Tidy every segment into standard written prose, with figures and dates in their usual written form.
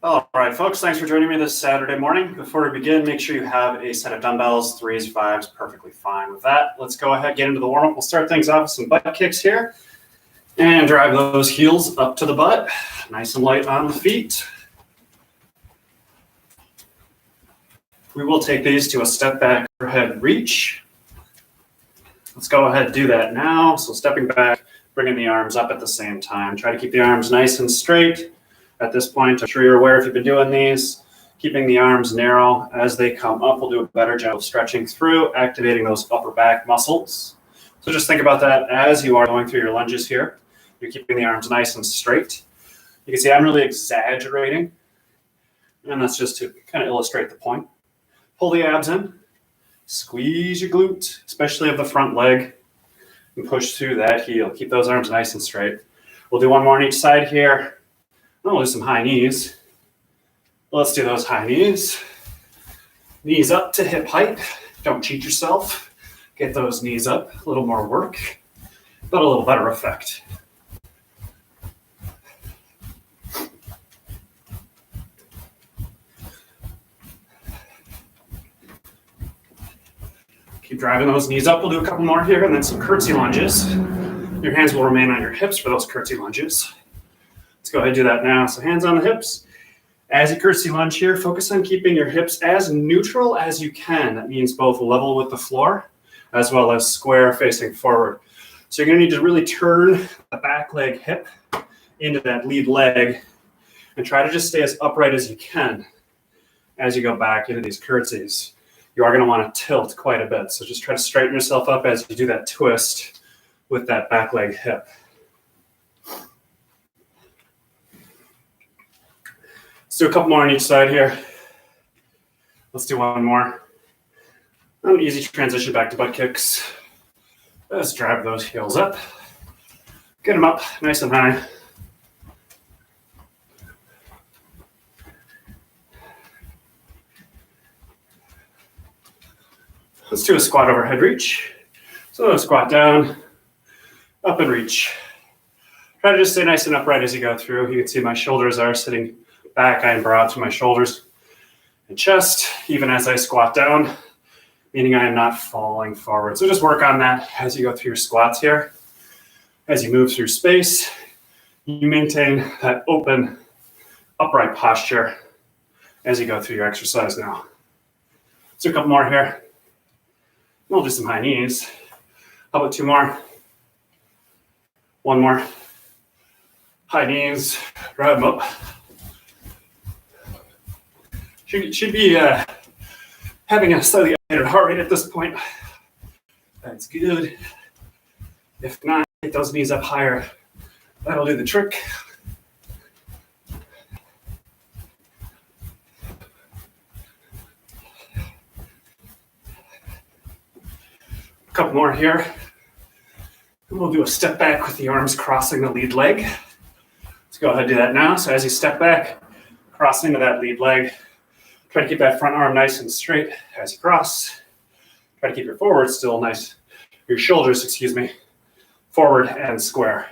All right, folks, thanks for joining me this Saturday morning. Before we begin, make sure you have a set of dumbbells, 3s, 5s, perfectly fine with that. Let's go ahead, get into the warm-up. We'll start things off with some butt kicks here and drive those heels up to the butt, nice and light on the feet. We will take these to a step back overhead reach. Let's go ahead and do that now. So stepping back, bringing the arms up at the same time. Try to keep the arms nice and straight. At this point, I'm sure you're aware if you've been doing these, keeping the arms narrow as they come up will do a better job of stretching through, activating those upper back muscles. So just think about that as you are going through your lunges here. You're keeping the arms nice and straight. You can see I'm really exaggerating, and that's just to kind of illustrate the point. Pull the abs in, squeeze your glute, especially of the front leg, and push through that heel. Keep those arms nice and straight. We'll do one more on each side here. We'll do some high knees. Let's do those high knees. Knees up to hip height. Don't cheat yourself. Get those knees up. A little more work, but a little better effect. Keep driving those knees up. We'll do a couple more here and then some curtsy lunges. Your hands will remain on your hips for those curtsy lunges. Let's go ahead and do that now. So hands on the hips. As you curtsy lunge here, focus on keeping your hips as neutral as you can. That means both level with the floor as well as square facing forward. So you're going to need to really turn the back leg hip into that lead leg and try to just stay as upright as you can as you go back into these curtsies. You are going to want to tilt quite a bit. So just try to straighten yourself up as you do that twist with that back leg hip. Let's do a couple more on each side here. Let's do one more. An easy transition back to butt kicks. Let's drive those heels up. Get them up nice and high. Let's do a squat overhead reach. So squat down, up and reach. Try to just stay nice and upright as you go through. You can see my shoulders are sitting back. I am broad to my shoulders and chest, even as I squat down, meaning I am not falling forward. So just work on that as you go through your squats here. As you move through space, you maintain that open, upright posture as you go through your exercise now. Let's do a couple more here. We'll do some high knees. How about two more? One more. High knees, drive them up. Should be having a slightly elevated heart rate at this point. That's good. If not, get those knees up higher. That'll do the trick. A couple more here. And we'll do a step back with the arms crossing the lead leg. Let's go ahead and do that now. So as you step back, cross into that lead leg. Try to keep that front arm nice and straight as you cross. Try to keep your forward still nice, your shoulders, forward and square.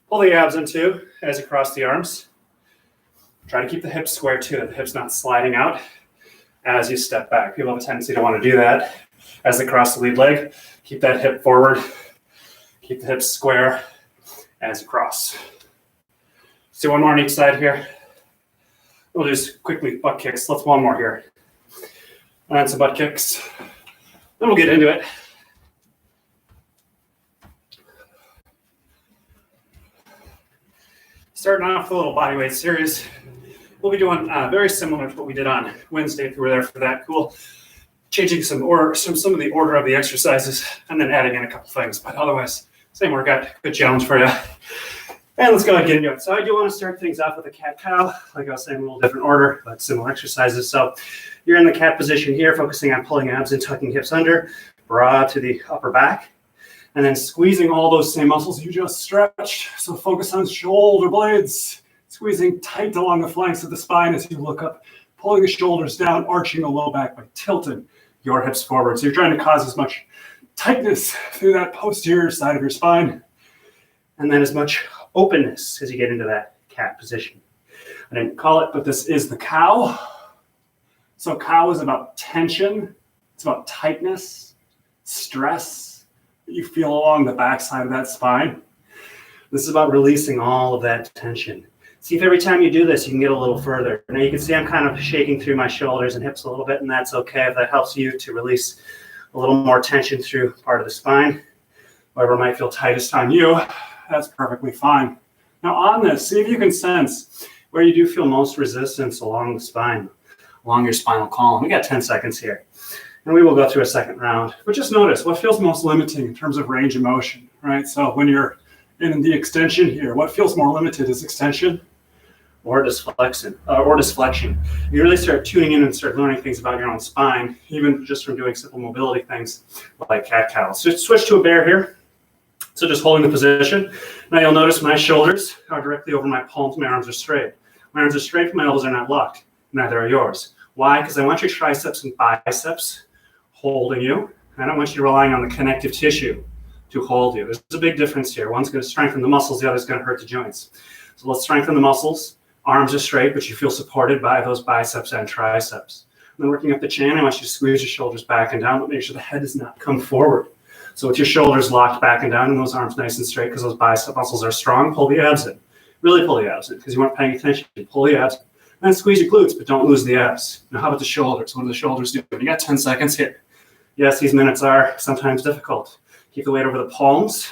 Pull the abs into as you cross the arms. Try to keep the hips square too, that the hips not sliding out as you step back. People have a tendency to want to do that as they cross the lead leg. Keep that hip forward. Keep the hips square as you cross. Let's do one more on each side here. We'll just quickly butt kicks. Let's one more here. And some butt kicks. Then we'll get into it. Starting off with a little bodyweight series. We'll be doing very similar to what we did on Wednesday if you were there for that. Cool. Changing some of the order of the exercises and then adding in a couple things. But otherwise, same workout. Good challenge for you. And let's go ahead and get into it. So I do want to start things off with a cat-cow. Like I was saying, a little different order, but similar exercises. So you're in the cat position here, focusing on pulling abs and tucking hips under, broad to the upper back, and then squeezing all those same muscles you just stretched. So focus on shoulder blades, squeezing tight along the flanks of the spine as you look up, pulling the shoulders down, arching the low back by tilting your hips forward. So you're trying to cause as much tightness through that posterior side of your spine, and then as much openness as you get into that cat position. I didn't call it, but this is the cow. So cow is about tension. It's about tightness, stress that you feel along the backside of that spine. This is about releasing all of that tension. See if every time you do this, you can get a little further. Now you can see I'm kind of shaking through my shoulders and hips a little bit, and that's okay if that helps you to release a little more tension through part of the spine. Whatever might feel tightest on you, that's perfectly fine. Now on this, see if you can sense where you do feel most resistance along the spine, along your spinal column. We got 10 seconds here. And we will go through a second round. But just notice what feels most limiting in terms of range of motion, right? So when you're in the extension here, what feels more limited is extension or flexion. You really start tuning in and start learning things about your own spine, even just from doing simple mobility things like cat-cow. So switch to a bear here. So just holding the position. Now you'll notice my shoulders are directly over my palms, my arms are straight. My arms are straight, my elbows are not locked. Neither are yours. Why? Because I want your triceps and biceps holding you. I don't want you relying on the connective tissue to hold you. There's a big difference here. One's going to strengthen the muscles, the other's going to hurt the joints. So let's strengthen the muscles. Arms are straight, but you feel supported by those biceps and triceps. And then working up the chin, I want you to squeeze your shoulders back and down, but make sure the head does not come forward. So with your shoulders locked back and down and those arms nice and straight because those bicep muscles are strong, pull the abs in. Really pull the abs in because you weren't paying attention. Pull the abs in. And then squeeze your glutes, but don't lose the abs. Now how about the shoulders? What do the shoulders do? You got 10 seconds here. Yes, these minutes are sometimes difficult. Keep the weight over the palms.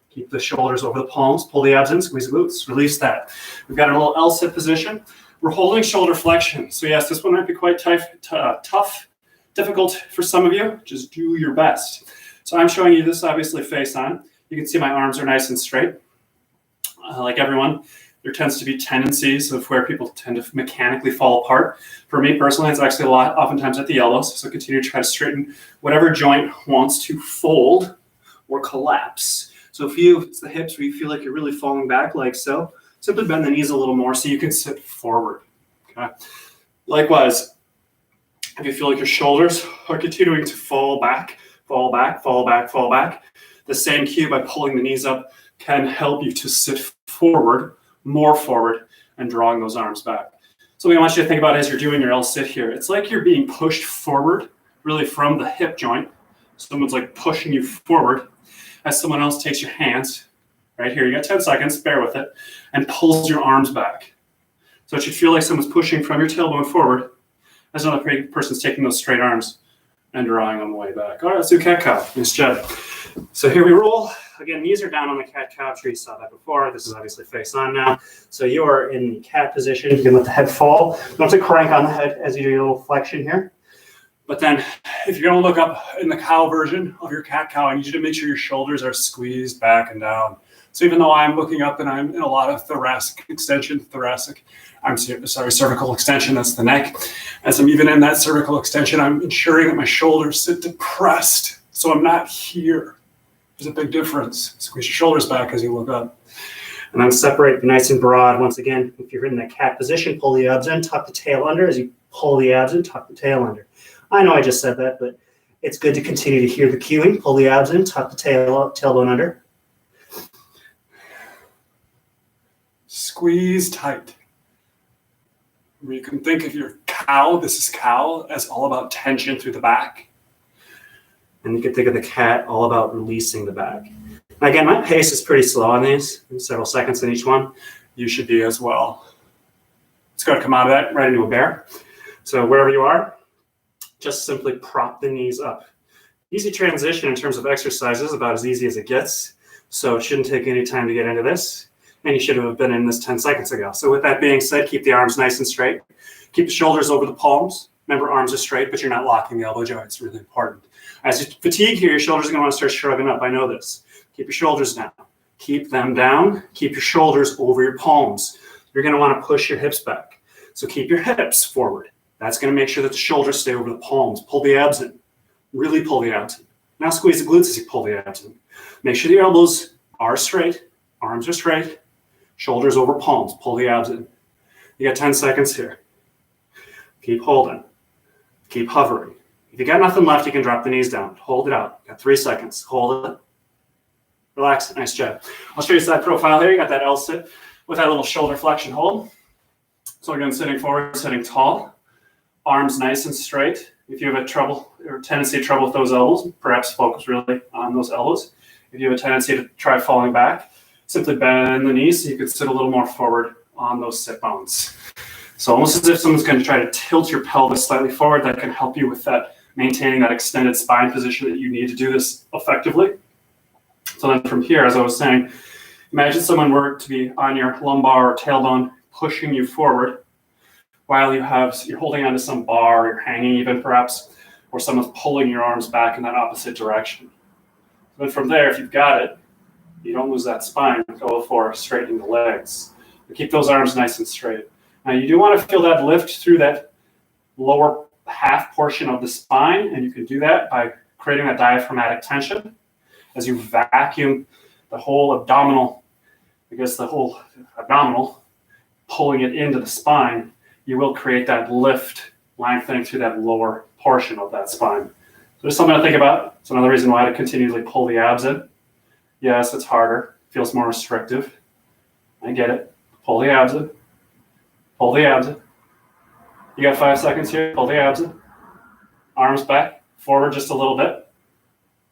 Keep the shoulders over the palms. Pull the abs in, squeeze the glutes. Release that. We've got a little L-sit position. We're holding shoulder flexion. So yes, this one might be quite tough, difficult for some of you. Just do your best. So I'm showing you this obviously face on. You can see my arms are nice and straight. Like everyone, there tends to be tendencies of where people tend to mechanically fall apart. For me personally, it's actually a lot, oftentimes at the elbows. So continue to try to straighten whatever joint wants to fold or collapse. So if it's the hips where you feel like you're really falling back like so, simply bend the knees a little more so you can sit forward. Okay. Likewise, if you feel like your shoulders are continuing to fall back, the same cue by pulling the knees up can help you to sit forward, more forward, and drawing those arms back. Something I want you to think about as you're doing your L-sit here. It's like you're being pushed forward, really from the hip joint. Someone's like pushing you forward as someone else takes your hands, right here, you got 10 seconds, bear with it, and pulls your arms back. So it should feel like someone's pushing from your tailbone forward as another person's taking those straight arms and drawing them way back. All right, let's do cat-cow. Nice job. So here we roll. Again, knees are down on the cat-cow. I'm sure you saw that before. This is obviously face on now. So you are in the cat position. You can let the head fall. You don't have to crank on the head as you do your little flexion here. But then if you're going to look up in the cow version of your cat-cow, I need you to make sure your shoulders are squeezed back and down. So even though I'm looking up and I'm in a lot of cervical extension, that's the neck. As I'm even in that cervical extension, I'm ensuring that my shoulders sit depressed. So I'm not here. There's a big difference. Squeeze your shoulders back as you look up. And then separate nice and broad. Once again, if you're in that cat position, pull the abs in, tuck the tail under. As you pull the abs in, tuck the tail under. I know I just said that, but it's good to continue to hear the cueing. Pull the abs in, tuck the tailbone under. Squeeze tight. You can think of your cow, this is cow, as all about tension through the back. And you can think of the cat all about releasing the back. Again, my pace is pretty slow on these, several seconds in each one. You should be as well. Let's go ahead and come out of that right into a bear. So wherever you are, just simply prop the knees up. Easy transition in terms of exercises, about as easy as it gets. So it shouldn't take any time to get into this. And you should have been in this 10 seconds ago. So with that being said, keep the arms nice and straight. Keep the shoulders over the palms. Remember, arms are straight, but you're not locking the elbow joint. It's really important. As you fatigue here, your shoulders are going to want to start shrugging up. I know this. Keep your shoulders down. Keep them down. Keep your shoulders over your palms. You're going to want to push your hips back. So keep your hips forward. That's going to make sure that the shoulders stay over the palms. Pull the abs in. Really pull the abs in. Now squeeze the glutes as you pull the abs in. Make sure the elbows are straight. Arms are straight. Shoulders over palms. Pull the abs in. You got 10 seconds here. Keep holding. Keep hovering. If you got nothing left, you can drop the knees down. Hold it out. Got 3 seconds. Hold it. Relax. Nice job. I'll show you side profile here. You got that L sit with that little shoulder flexion hold. So again, sitting forward, sitting tall, arms nice and straight. If you have a trouble or tendency to trouble with those elbows, perhaps focus really on those elbows. If you have a tendency to try falling back, simply bend the knees so you can sit a little more forward on those sit bones. So almost as if someone's going to try to tilt your pelvis slightly forward, that can help you with that, maintaining that extended spine position that you need to do this effectively. So then from here, as I was saying, imagine someone were to be on your lumbar or tailbone, pushing you forward while you're holding onto some bar, you're hanging even perhaps, or someone's pulling your arms back in that opposite direction. Then from there, if you've got it, you don't lose that spine, go for straightening the legs. But keep those arms nice and straight. Now you do want to feel that lift through that lower half portion of the spine, and you can do that by creating that diaphragmatic tension as you vacuum the whole abdominal, pulling it into the spine. You will create that lift, lengthening through that lower portion of that spine. So just something to think about. It's another reason why to continually pull the abs in. Yes, it's harder, feels more restrictive. I get it. Pull the abs in. Pull the abs in. You got 5 seconds here. Pull the abs in. Arms back, forward just a little bit.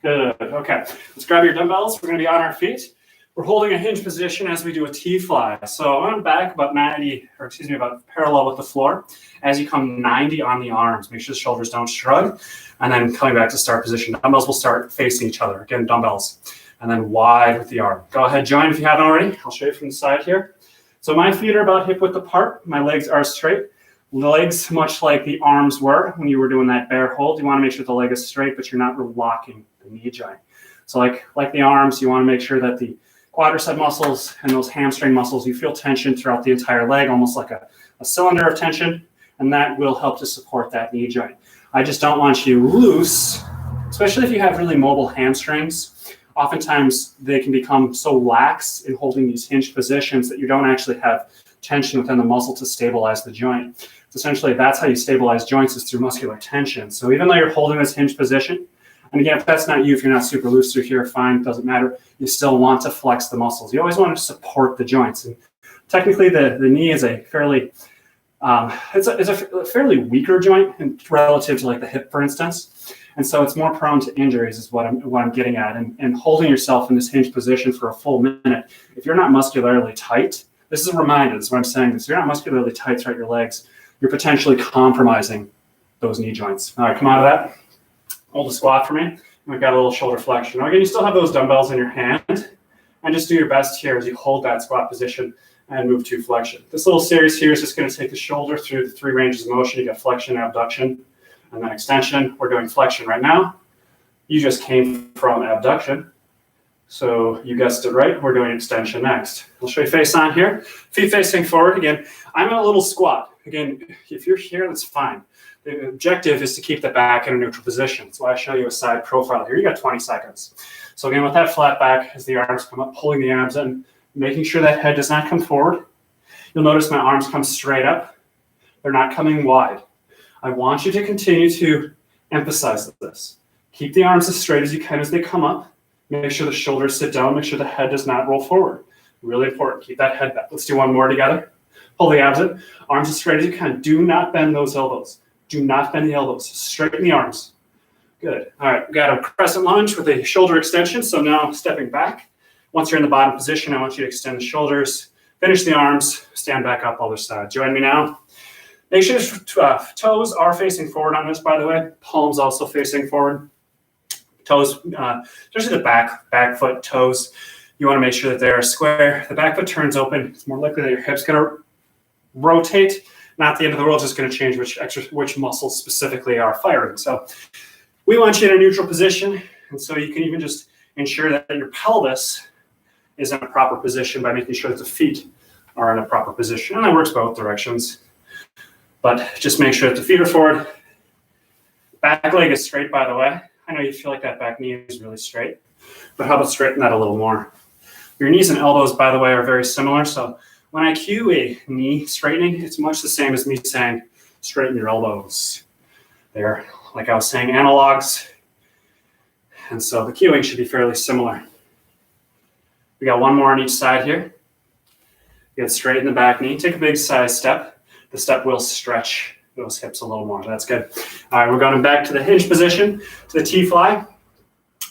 Good. Okay. Let's grab your dumbbells. We're going to be on our feet. We're holding a hinge position as we do a T-Fly. So I'm back about about parallel with the floor. As you come 90 on the arms, make sure the shoulders don't shrug. And then coming back to start position. Dumbbells will start facing each other. Again, dumbbells. And then wide with the arm. Go ahead, join if you haven't already. I'll show you from the side here. So my feet are about hip width apart. My legs are straight. Legs, much like the arms were when you were doing that bear hold. You want to make sure the leg is straight, but you're not locking the knee joint. So like the arms, you want to make sure that the quadricep muscles and those hamstring muscles, you feel tension throughout the entire leg, almost like a cylinder of tension, and that will help to support that knee joint. I just don't want you loose, especially if you have really mobile hamstrings. Oftentimes, they can become so lax in holding these hinged positions that you don't actually have tension within the muscle to stabilize the joint. So essentially, that's how you stabilize joints, is through muscular tension. So even though you're holding this hinged position, and again, if that's not you, if you're not super loose through here, fine, doesn't matter. You still want to flex the muscles. You always want to support the joints. And technically, the knee is a fairly, it's a fairly weaker joint relative to like the hip, for instance. And so it's more prone to injuries is what I'm getting at. And holding yourself in this hinged position for a full minute, if you're not muscularly tight, this is a reminder, this is what I'm saying, if you're not muscularly tight throughout your legs, you're potentially compromising those knee joints. All right, come out of that. Hold a squat for me. And we've got a little shoulder flexion. Now again, you still have those dumbbells in your hand. And just do your best here as you hold that squat position and move to flexion. This little series here is just going to take the shoulder through the 3 ranges of motion. You got flexion, abduction, and then extension. We're doing flexion right now. You just came from abduction. So you guessed it right. We're doing extension next. I'll show you face on here. Feet facing forward. Again, I'm in a little squat. Again, if you're here, that's fine. The objective is to keep the back in a neutral position. That's why I show you a side profile here. You got 20 seconds. So again, with that flat back, as the arms come up, pulling the abs in, making sure that head does not come forward. You'll notice my arms come straight up. They're not coming wide. I want you to continue to emphasize this. Keep the arms as straight as you can as they come up. Make sure the shoulders sit down. Make sure the head does not roll forward. Really important. Keep that head back. Let's do one more together. Pull the abs in. Arms as straight as you can. Do not bend those elbows. Do not bend the elbows. Straighten the arms. Good. All right. We've got a crescent lunge with a shoulder extension. So now stepping back. Once you're in the bottom position, I want you to extend the shoulders. Finish the arms. Stand back up other side. Join me now. Make sure toes are facing forward on this, by the way. Palms also facing forward. Toes, especially the back foot toes, you want to make sure that they're square. The back foot turns open. It's more likely that your hip's going to rotate. Not the end of the world, just going to change which muscles specifically are firing. So we want you in a neutral position. And so you can even just ensure that your pelvis is in a proper position by making sure that the feet are in a proper position. And that works both directions. But just make sure that the feet are forward. Back leg is straight, by the way. I know you feel like that back knee is really straight, but how about straighten that a little more? Your knees and elbows, by the way, are very similar. So when I cue a knee straightening, it's much the same as me saying, straighten your elbows. They're, like I was saying, analogs. And so the cueing should be fairly similar. We got one more on each side here. Get straighten the back knee. Take a big size step. the step will stretch those hips a little more. That's good. All right, we're going back to the hinge position, to the T-Flye.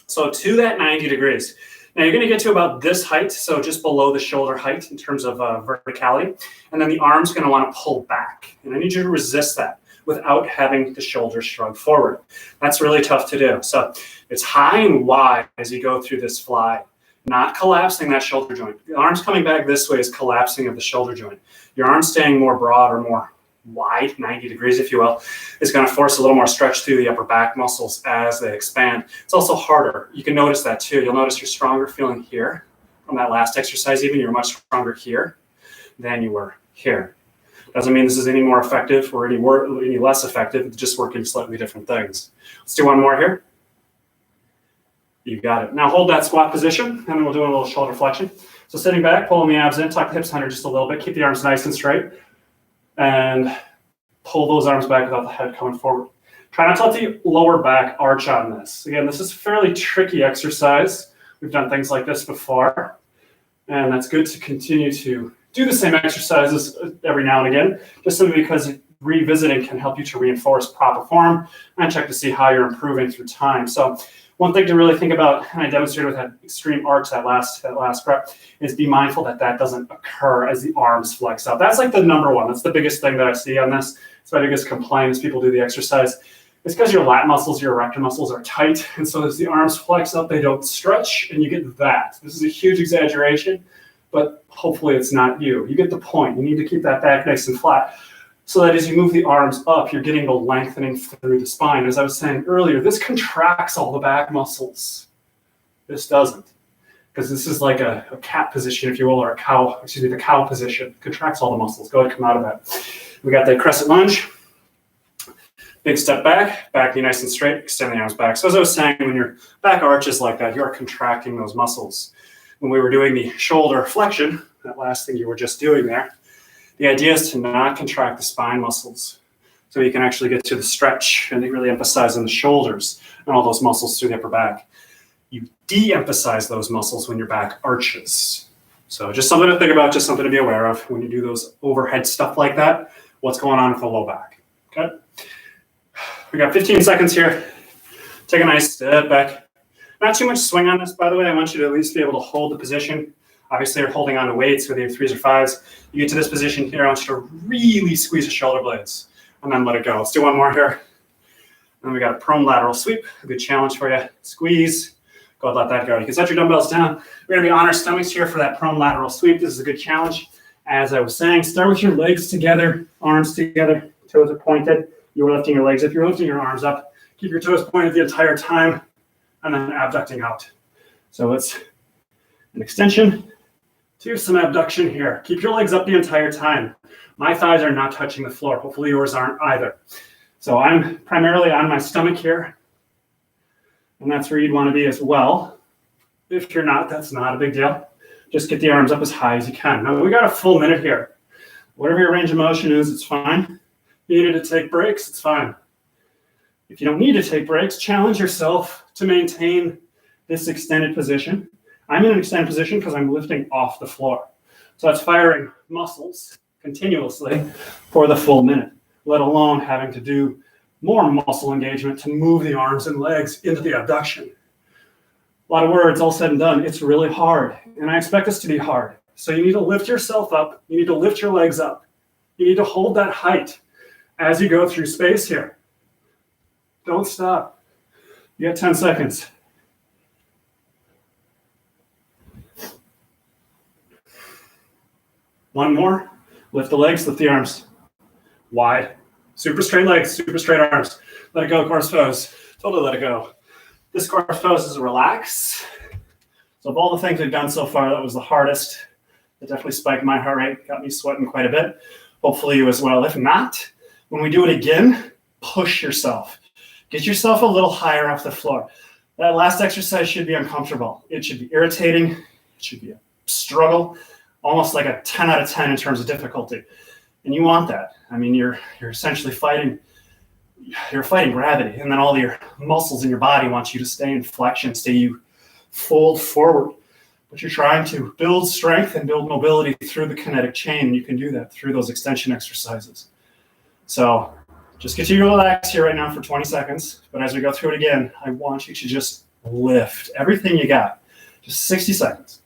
So to that 90 degrees. Now you're going to get to about this height, so just below the shoulder height in terms of verticality. And then the arm's going to want to pull back. And I need you to resist that without having the shoulders shrug forward. That's really tough to do. So it's high and wide as you go through this fly, not collapsing that shoulder joint. The arms coming back this way is collapsing of the shoulder joint. Your arm staying more broad or more wide, 90 degrees, if you will, is going to force a little more stretch through the upper back muscles as they expand. It's also harder. You can notice that too. You'll notice you're stronger feeling here from that last exercise. Even you're much stronger here than you were here. Doesn't mean this is any more effective or any less effective. It's just working slightly different things. Let's do one more here. You got it. Now hold that squat position, and then we'll do a little shoulder flexion. So sitting back, pulling the abs in, tuck the hips under just a little bit. Keep the arms nice and straight. And pull those arms back without the head coming forward. Try not to let the lower back arch on this. Again, this is a fairly tricky exercise. We've done things like this before. And that's good to continue to do the same exercises every now and again, just simply because revisiting can help you to reinforce proper form and check to see how you're improving through time. So one thing to really think about, and I demonstrated with that extreme arch, that last prep, is be mindful that that doesn't occur as the arms flex up. That's like the number one. That's the biggest thing that I see on this. It's my biggest complaint as people do the exercise. It's because your lat muscles, your erector muscles are tight. And so as the arms flex up, they don't stretch, and you get that. This is a huge exaggeration, but hopefully it's not you. You get the point. You need to keep that back nice and flat, so that as you move the arms up, you're getting the lengthening through the spine. As I was saying earlier, this contracts all the back muscles. This doesn't, because this is like a cat position, if you will, or the cow position. Contracts all the muscles. Go ahead, come out of that. We got the crescent lunge. Big step back knee nice and straight, extend the arms back. So as I was saying, when your back arches like that, you are contracting those muscles. When we were doing the shoulder flexion, that last thing you were just doing there, the idea is to not contract the spine muscles, so you can actually get to the stretch and really emphasize on the shoulders and all those muscles through the upper back. You de-emphasize those muscles when your back arches. So just something to think about, just something to be aware of when you do those overhead stuff like that. What's going on with the low back? Okay. We got 15 seconds here. Take a nice step back. Not too much swing on this, by the way. I want you to at least be able to hold the position. Obviously, you're holding on to weights, whether you're 3s or 5s. You get to this position here, I want you to really squeeze the shoulder blades and then let it go. Let's do one more here. And we got a Prohm lateral sweep, a good challenge for you. Squeeze, go ahead, let that go. You can set your dumbbells down. We're gonna be on our stomachs here for that Prohm lateral sweep. This is a good challenge. As I was saying, start with your legs together, arms together, toes are pointed. You're lifting your legs. If you're lifting your arms up, keep your toes pointed the entire time and then abducting out. So it's an extension to some abduction here. Keep your legs up the entire time. My thighs are not touching the floor. Hopefully yours aren't either. So I'm primarily on my stomach here. And that's where you'd want to be as well. If you're not, that's not a big deal. Just get the arms up as high as you can. Now we got a full minute here. Whatever your range of motion is, it's fine. If you need to take breaks, it's fine. If you don't need to take breaks, challenge yourself to maintain this extended position. I'm in an extended position because I'm lifting off the floor. So that's firing muscles continuously for the full minute, let alone having to do more muscle engagement to move the arms and legs into the abduction. A lot of words, all said and done. It's really hard, and I expect this to be hard. So you need to lift yourself up. You need to lift your legs up. You need to hold that height as you go through space here. Don't stop. You got 10 seconds. One more. Lift the legs, lift the arms. Wide. Super straight legs, super straight arms. Let it go, chorus pose. Totally let it go. This chorus pose is relax. So of all the things we've done so far, that was the hardest. It definitely spiked my heart rate, got me sweating quite a bit. Hopefully you as well. If not, when we do it again, push yourself. Get yourself a little higher off the floor. That last exercise should be uncomfortable. It should be irritating. It should be a struggle, almost like a 10 out of 10 in terms of difficulty. And you want that. I mean, you're essentially fighting gravity, and then all your muscles in your body want you to stay in flexion, you fold forward. But you're trying to build strength and build mobility through the kinetic chain, and you can do that through those extension exercises. So just continue to relax here right now for 20 seconds. But as we go through it again, I want you to just lift everything you got. Just 60 seconds.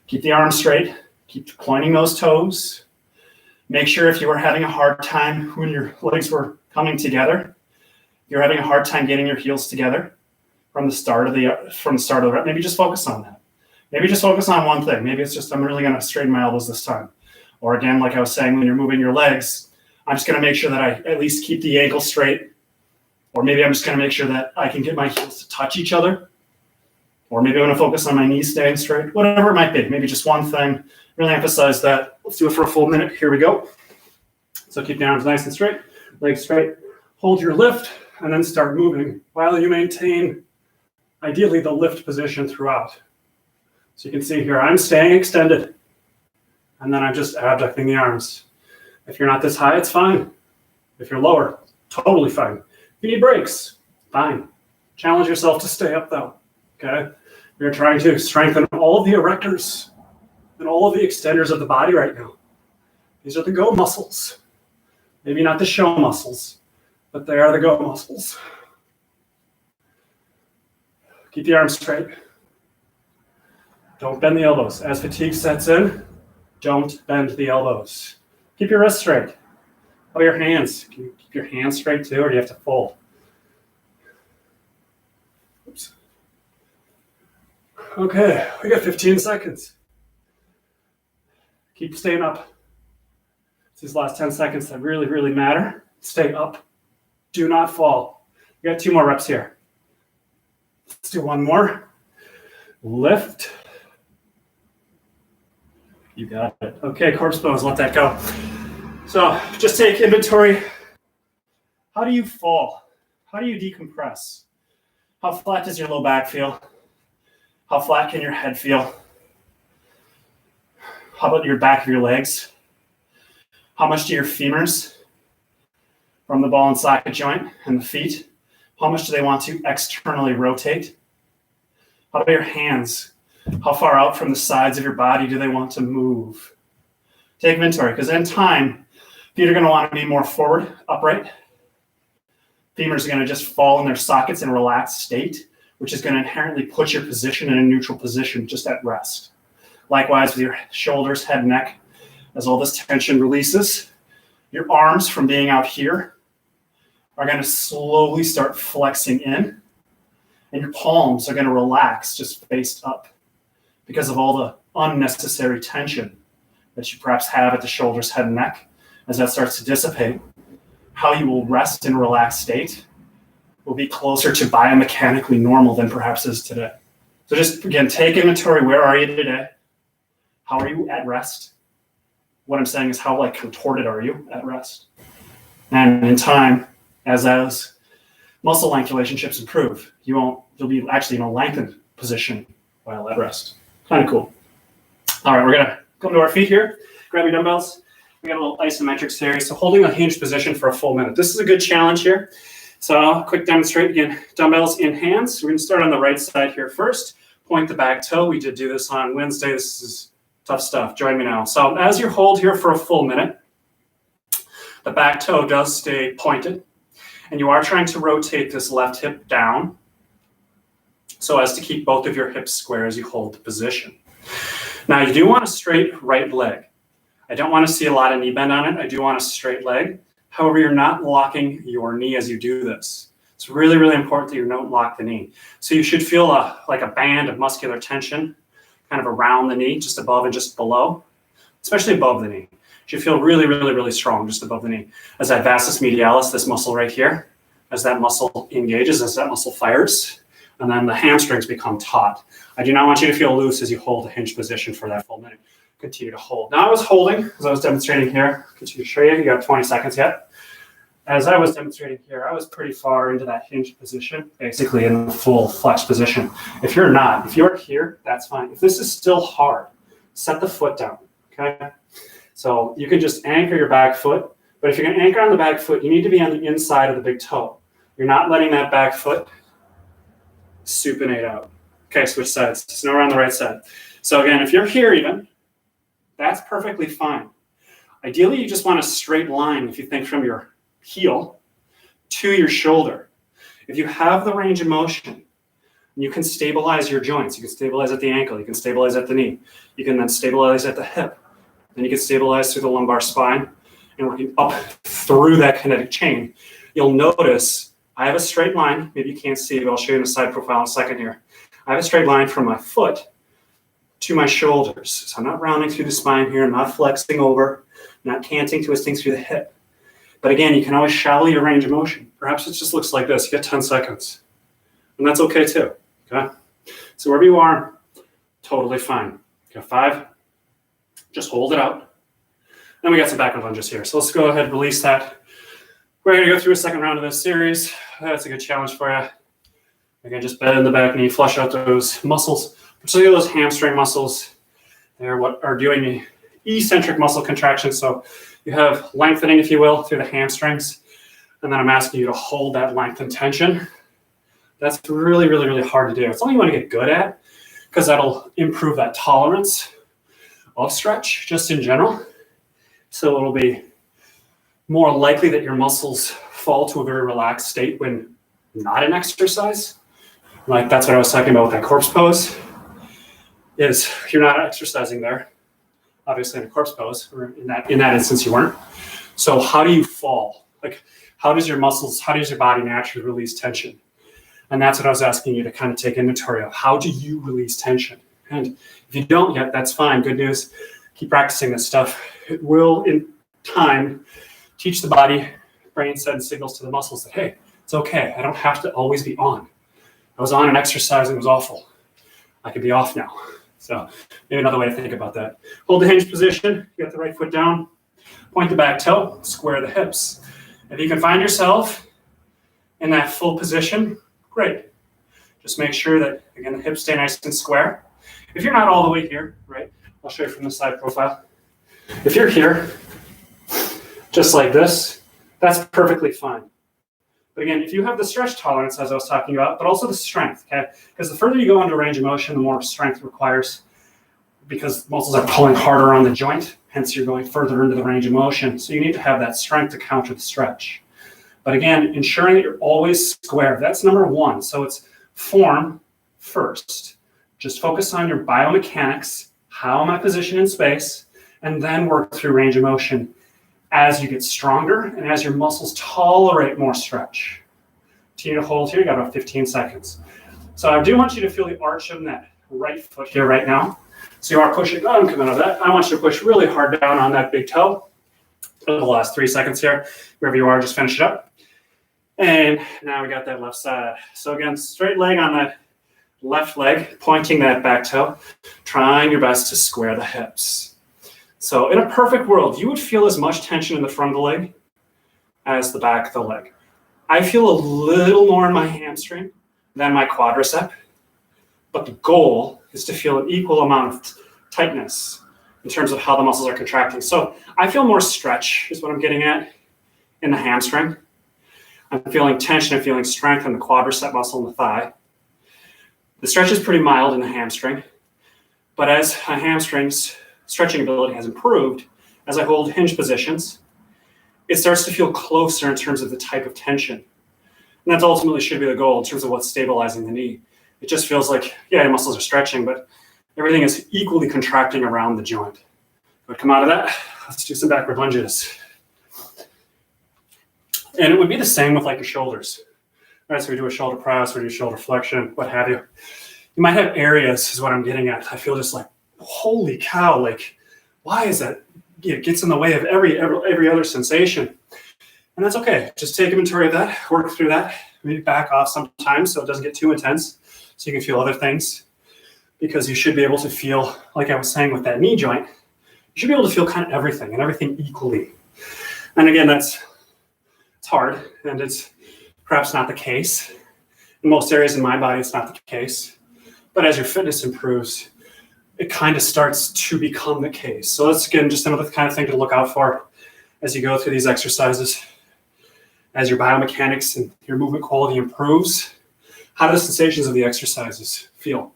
Keep the arms straight. Keep pointing those toes. Make sure if you were having a hard time when your legs were coming together, you're having a hard time getting your heels together from the start of the rep, maybe just focus on that. Maybe just focus on one thing. Maybe it's just, I'm really going to straighten my elbows this time. Or again, like I was saying, when you're moving your legs, I'm just going to make sure that I at least keep the ankle straight. Or maybe I'm just going to make sure that I can get my heels to touch each other. Or maybe I'm going to focus on my knees staying straight. Whatever it might be. Maybe just one thing. Really emphasize that. Let's do it for a full minute. Here we go. So keep the arms nice and straight. Legs straight. Hold your lift. And then start moving while you maintain, ideally, the lift position throughout. So you can see here, I'm staying extended. And then I'm just abducting the arms. If you're not this high, it's fine. If you're lower, totally fine. If you need breaks, fine. Challenge yourself to stay up though, okay? We're trying to strengthen all of the erectors and all of the extenders of the body right now. These are the go muscles. Maybe not the show muscles, but they are the go muscles. Keep the arms straight. Don't bend the elbows. As fatigue sets in, don't bend the elbows. Keep your wrists straight. How about your hands? Can you keep your hands straight too, or do you have to fold? Oops. Okay, we got 15 seconds. Keep staying up. These last 10 seconds that really, really matter. Stay up. Do not fall. We got 2 more reps here. Let's do one more. Lift. You got it. Okay, corpse pose, let that go. So just take inventory. How do you fall? How do you decompress? How flat does your low back feel? How flat can your head feel? How about your back of your legs? How much do your femurs from the ball and socket joint and the feet, how much do they want to externally rotate? How about your hands? How far out from the sides of your body do they want to move? Take inventory, because in time, feet are going to want to be more forward, upright. Femurs are going to just fall in their sockets in a relaxed state, which is going to inherently put your position in a neutral position, just at rest. Likewise with your shoulders, head, neck, as all this tension releases, your arms from being out here are going to slowly start flexing in, and your palms are going to relax, just faced up, because of all the unnecessary tension that you perhaps have at the shoulders, head, and neck. As that starts to dissipate, how you will rest in a relaxed state will be closer to biomechanically normal than perhaps is today. So just, again, take inventory. Where are you today? How are you at rest? What I'm saying is, how contorted are you at rest? And in time, as those muscle length relationships improve, you'll be actually in a lengthened position while at rest. Kind of cool. All right, we're gonna come to our feet here. Grab your dumbbells. We got a little isometric series. So holding a hinge position for a full minute. This is a good challenge here. So quick demonstrate again. Dumbbells in hands. We're gonna start on the right side here first. Point the back toe. We did do this on Wednesday. This is tough stuff. Join me now. So as you hold here for a full minute, the back toe does stay pointed, and you are trying to rotate this left hip down so as to keep both of your hips square as you hold the position. Now you do want a straight right leg. I don't want to see a lot of knee bend on it. I do want a straight leg. However, you're not locking your knee as you do this. It's really, really important that you don't lock the knee. So you should feel like a band of muscular tension kind of around the knee, just above and just below, especially above the knee. You should feel really, really, really strong just above the knee. As that vastus medialis, this muscle right here, as that muscle engages, as that muscle fires, and then the hamstrings become taut. I do not want you to feel loose as you hold a hinge position for that full minute. Continue to hold. Now I was holding, as I was demonstrating here, continue to show you, you got 20 seconds yet. As I was demonstrating here, I was pretty far into that hinge position, basically in the full flex position. If you're not, if you're here, that's fine. If this is still hard, set the foot down, okay? So you can just anchor your back foot, but if you're gonna anchor on the back foot, you need to be on the inside of the big toe. You're not letting that back foot supinate out. Okay, switch sides. So now we're on the right side. So again, if you're here even, that's perfectly fine. Ideally, you just want a straight line if you think from your heel to your shoulder. If you have the range of motion, you can stabilize your joints. You can stabilize at the ankle. You can stabilize at the knee. You can then stabilize at the hip. Then you can stabilize through the lumbar spine and working up through that kinetic chain. You'll notice I have a straight line. Maybe you can't see it, but I'll show you in a side profile in a second here. I have a straight line from my foot to my shoulders. So I'm not rounding through the spine here. I'm not flexing over, not canting, twisting through the hip. But again, you can always shallow your range of motion. Perhaps it just looks like this. You get 10 seconds. And that's okay too. Okay? So wherever you are, totally fine. You got 5. Just hold it out. Then we got some backward lunges here. So let's go ahead and release that. We're going to go through a second round of this series. That's a good challenge for you. Again, just bend the back knee, flush out those muscles, particularly those hamstring muscles. They're what are doing the eccentric muscle contraction. So you have lengthening, if you will, through the hamstrings. And then I'm asking you to hold that length and tension. That's really, really, really hard to do. It's something you want to get good at because that'll improve that tolerance of stretch just in general. So it'll be more likely that your muscles fall to a very relaxed state when not in exercise. Like that's what I was talking about with that corpse pose, is you're not exercising there, obviously in a corpse pose, or in that instance you weren't. So how do you fall? Like how does your body naturally release tension? And that's what I was asking you to kind of take inventory of. How do you release tension? And if you don't yet, that's fine. Good news. Keep practicing this stuff. It will, in time, teach the body, brain send signals to the muscles that, hey, it's okay. I don't have to always be on. I was on and exercising was awful. I could be off now. So maybe another way to think about that. Hold the hinge position. You got the right foot down. Point the back toe. Square the hips. If you can find yourself in that full position, great. Just make sure that, again, the hips stay nice and square. If you're not all the way here, right, I'll show you from the side profile. If you're here, just like this, that's perfectly fine. But again, if you have the stretch tolerance, as I was talking about, but also the strength, okay? Because the further you go into range of motion, the more strength it requires because muscles are pulling harder on the joint, hence you're going further into the range of motion. So you need to have that strength to counter the stretch. But again, ensuring that you're always square, that's number 1. So it's form first. Just focus on your biomechanics. How am I positioned in space? And then work through range of motion as you get stronger and as your muscles tolerate more stretch. Continue to hold here. You got about 15 seconds. So I do want you to feel the arch of that right foot here right now. So you are pushing on, coming out of that. I want you to push really hard down on that big toe. For the last 3 seconds here. Wherever you are, just finish it up. And now we got that left side. So again, straight leg on that left leg, pointing that back toe, trying your best to square the hips. So in a perfect world, you would feel as much tension in the front of the leg as the back of the leg. I feel a little more in my hamstring than my quadricep, but the goal is to feel an equal amount of tightness in terms of how the muscles are contracting. So I feel more stretch is what I'm getting at in the hamstring. I'm feeling tension, I'm feeling strength in the quadricep muscle in the thigh. The stretch is pretty mild in the hamstring, but as my hamstring's stretching ability has improved, as I hold hinge positions, it starts to feel closer in terms of the type of tension. And that ultimately should be the goal in terms of what's stabilizing the knee. It just feels like, yeah, your muscles are stretching, but everything is equally contracting around the joint. But come out of that, let's do some backward lunges. And it would be the same with like your shoulders. All right, so we do a shoulder press, we do shoulder flexion, what have you. You might have areas, is what I'm getting at. I feel just like, holy cow, like, why is that? It gets in the way of every other sensation. And that's okay. Just take inventory of that, work through that, maybe back off sometimes so it doesn't get too intense, so you can feel other things. Because you should be able to feel, like I was saying with that knee joint, you should be able to feel kind of everything and everything equally. And again, it's hard, and it's perhaps not the case. In most areas in my body, it's not the case. But as your fitness improves, it kind of starts to become the case. So that's, again, just another kind of thing to look out for as you go through these exercises. As your biomechanics and your movement quality improves, how do the sensations of the exercises feel?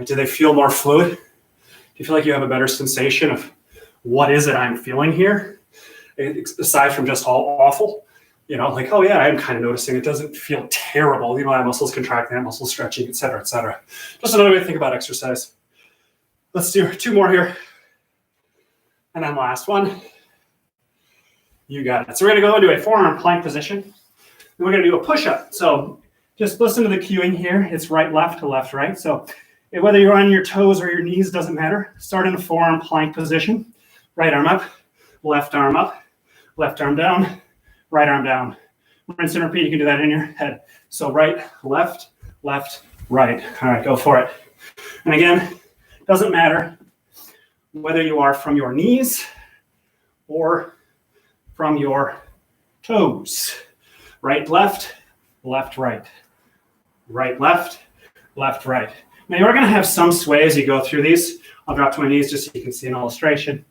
Do they feel more fluid? Do you feel like you have a better sensation of what is it I'm feeling here? Aside from just all awful, You know, like, oh yeah, I'm kind of noticing it doesn't feel terrible. You know, I have muscles contracting, I have muscles stretching, et cetera, et cetera. Just another way to think about exercise. Let's do 2 more here. And then last one. You got it. So we're gonna go into a forearm plank position. And we're gonna do a push-up. So just listen to the cueing here. It's right, left, right. So whether you're on your toes or your knees, doesn't matter. Start in a forearm plank position. Right arm up, left arm down, right arm down. Rinse and repeat. You can do that in your head. So right, left, right. All right, go for it. And again, doesn't matter whether you are from your knees or from your toes. Right, left, right. Right, left, right. Now you're going to have some sway as you go through these. I'll drop to my knees just so you can see an illustration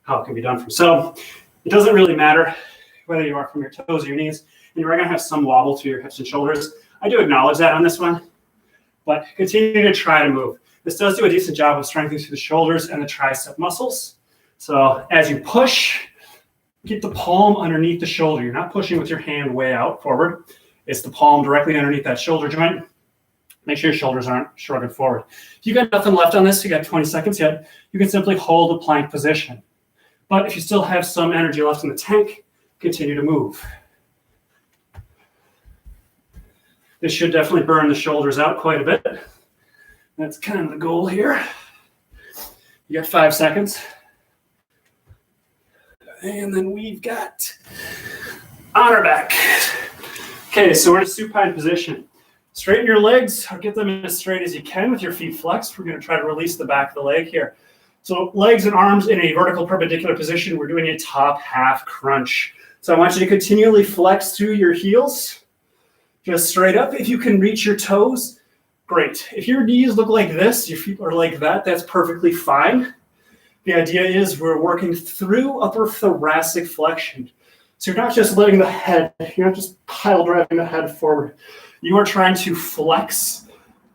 how it can be done from. So it doesn't really matter whether you are from your toes or your knees, and you're going to have some wobble through your hips and shoulders. I do acknowledge that on this one, but continue to try to move. This does do a decent job of strengthening through the shoulders and the tricep muscles. So as you push, keep the palm underneath the shoulder. You're not pushing with your hand way out forward. It's the palm directly underneath that shoulder joint. Make sure your shoulders aren't shrugging forward. If you got nothing left on this, you got 20 seconds yet, you can simply hold the plank position. But if you still have some energy left in the tank, continue to move. This should definitely burn the shoulders out quite a bit. That's kind of the goal here. You got 5 seconds. And then we've got on our back. Okay, so we're in a supine position. Straighten your legs, or get them as straight as you can with your feet flexed. We're going to try to release the back of the leg here. So legs and arms in a vertical perpendicular position. We're doing a top half crunch. So I want you to continually flex through your heels, just straight up. If you can reach your toes, great. If your knees look like this, your feet are like that, that's perfectly fine. The idea is we're working through upper thoracic flexion. So you're not just letting the head, you're not just pile driving the head forward. You are trying to flex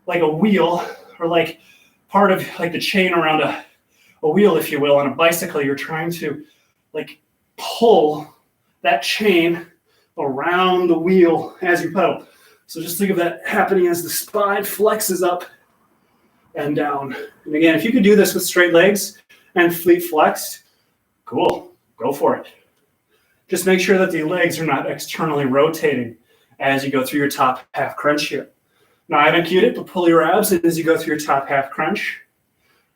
like a wheel, or like part of like the chain around a wheel, if you will. On a bicycle, you're trying to like pull that chain around the wheel as you pedal. So just think of that happening as the spine flexes up and down. And again, if you could do this with straight legs and feet flexed, cool, go for it. Just make sure that the legs are not externally rotating as you go through your top half crunch here. Now I haven't cued it, but pull your abs in as you go through your top half crunch.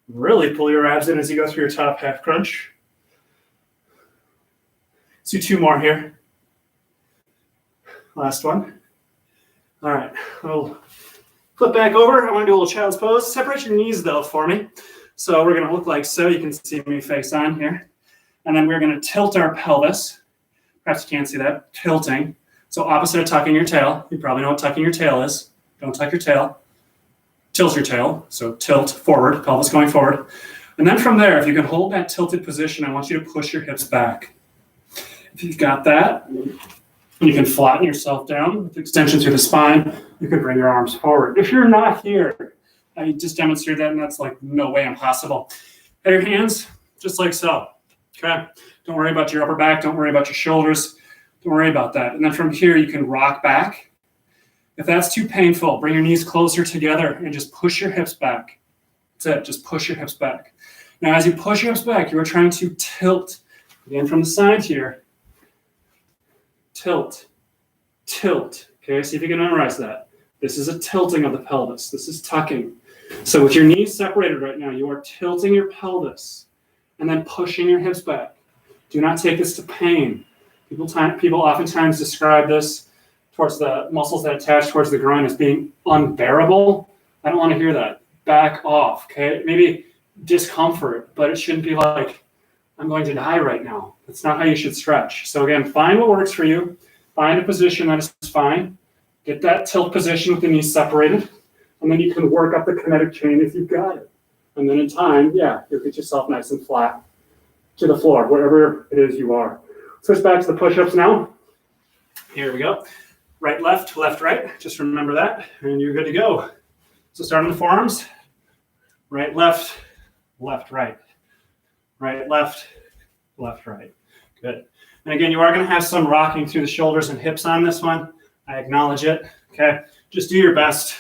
Really pull your abs in as you go through your top half crunch. Let's do 2 more here. Last one. All right, we'll flip back over. I want to do a little child's pose. Separate your knees though for me. So we're going to look like so. You can see me face on here. And then we're going to tilt our pelvis. Perhaps you can't see that. Tilting. So opposite of tucking your tail. You probably know what tucking your tail is. Don't tuck your tail. Tilt your tail. So tilt forward, pelvis going forward. And then from there, if you can hold that tilted position, I want you to push your hips back. If you've got that, you can flatten yourself down with extension through the spine. You can bring your arms forward. If you're not here, I just demonstrated that, and that's like no way impossible. Have your hands just like so. Okay? Don't worry about your upper back. Don't worry about your shoulders. Don't worry about that. And then from here, you can rock back. If that's too painful, bring your knees closer together and just push your hips back. That's it. Just push your hips back. Now, as you push your hips back, you are trying to tilt. Again, from the side here. Tilt. Tilt. Okay, see if you can memorize that. This is a tilting of the pelvis. This is tucking. So with your knees separated right now, you are tilting your pelvis and then pushing your hips back. Do not take this to pain. People oftentimes describe this towards the muscles that attach towards the groin as being unbearable. I don't want to hear that. Back off, okay? Maybe discomfort, but it shouldn't be like, I'm going to die right now. That's not how you should stretch. So again, find what works for you. Find a position that is fine. Get that tilt position with the knees separated, and then you can work up the kinetic chain if you've got it. And then in time, yeah, you'll get yourself nice and flat to the floor, wherever it is you are. Switch back to the push-ups now. Here we go. Right, left, right. Just remember that, and you're good to go. So start on the forearms. Right, left, right. Right, left, right. Good. And again, you are going to have some rocking through the shoulders and hips on this one. I acknowledge it. Okay, just do your best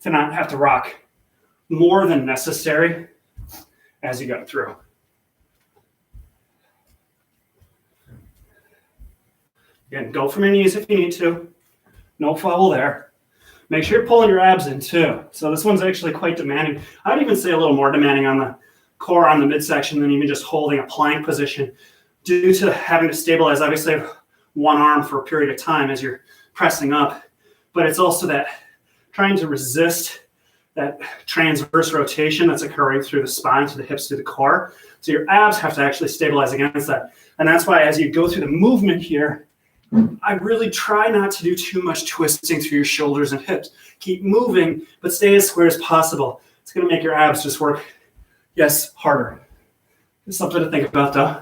to not have to rock more than necessary as you go through. Again, go from your knees if you need to. No foul there. Make sure you're pulling your abs in too. So this one's actually quite demanding. I would even say a little more demanding on the core on the midsection than even just holding a plank position due to having to stabilize, obviously, one arm for a period of time as you're pressing up. But it's also that trying to resist that transverse rotation that's occurring through the spine, through the hips, through the core. So your abs have to actually stabilize against that. And that's why as you go through the movement here, I really try not to do too much twisting through your shoulders and hips. Keep moving, but stay as square as possible. It's going to make your abs just work, yes, harder. It's something to think about, though.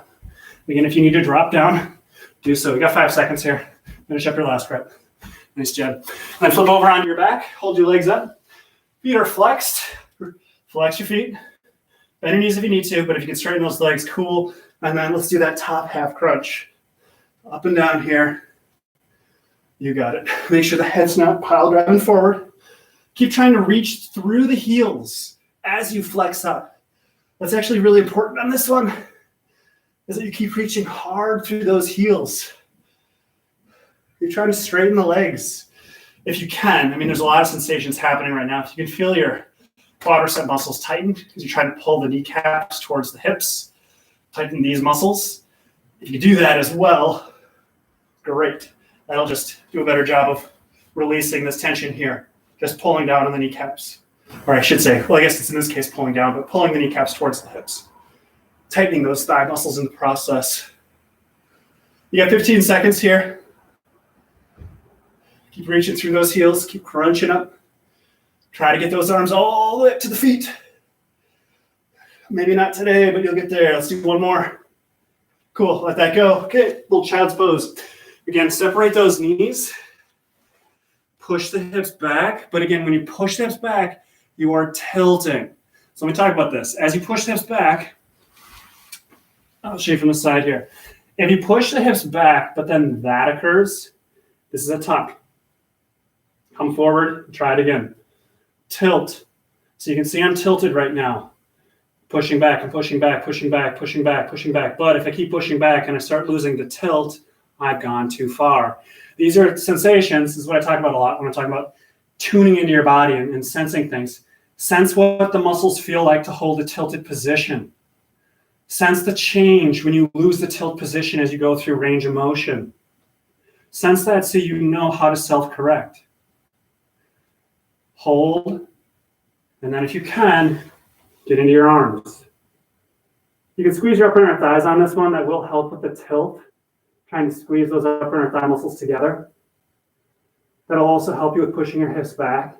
Again, if you need to drop down, do so. We got 5 seconds here. Finish up your last rep. Nice job. Then flip over onto your back. Hold your legs up. Feet are flexed. Flex your feet. Bend your knees if you need to, but if you can straighten those legs, cool. And then let's do that top half crunch. Up and down here. You got it. Make sure the head's not pile driving forward. Keep trying to reach through the heels as you flex up. What's actually really important on this one is that you keep reaching hard through those heels. You're trying to straighten the legs if you can. I mean, there's a lot of sensations happening right now. If you can feel your quadricep muscles tighten because you're trying to pull the kneecaps towards the hips, tighten these muscles. If you do that as well, great. That'll just do a better job of releasing this tension here, just pulling down on the kneecaps. Or I should say, well, I guess it's in this case pulling down, but pulling the kneecaps towards the hips. Tightening those thigh muscles in the process. You got 15 seconds here. Keep reaching through those heels, keep crunching up. Try to get those arms all the way up to the feet. Maybe not today, but you'll get there. Let's do one more. Cool, let that go. Okay, little child's pose. Again, separate those knees. Push the hips back. But again, when you push the hips back, you are tilting. So let me talk about this. As you push the hips back, I'll show you from the side here. If you push the hips back, but then that occurs, this is a tuck. Come forward, try it again. Tilt. So you can see I'm tilted right now. Pushing back and pushing back, pushing back, pushing back, pushing back. But if I keep pushing back and I start losing the tilt, I've gone too far. These are sensations. This is what I talk about a lot when I'm talking about tuning into your body and sensing things. Sense what the muscles feel like to hold a tilted position. Sense the change when you lose the tilt position as you go through range of motion. Sense that so you know how to self-correct. Hold, and then if you can, get into your arms. You can squeeze your upper inner thighs on this one. That will help with the tilt. Trying to squeeze those upper inner thigh muscles together. That'll also help you with pushing your hips back.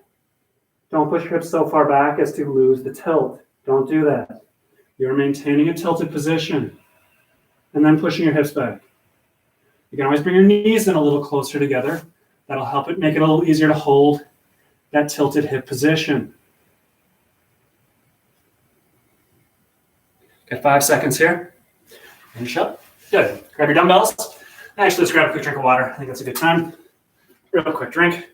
Don't push your hips so far back as to lose the tilt. Don't do that. You're maintaining a tilted position and then pushing your hips back. You can always bring your knees in a little closer together. That'll help it make it a little easier to hold that tilted hip position. Got 5 seconds here. Finish up. Good. Grab your dumbbells. Actually, let's grab a quick drink of water. I think that's a good time. Real quick drink.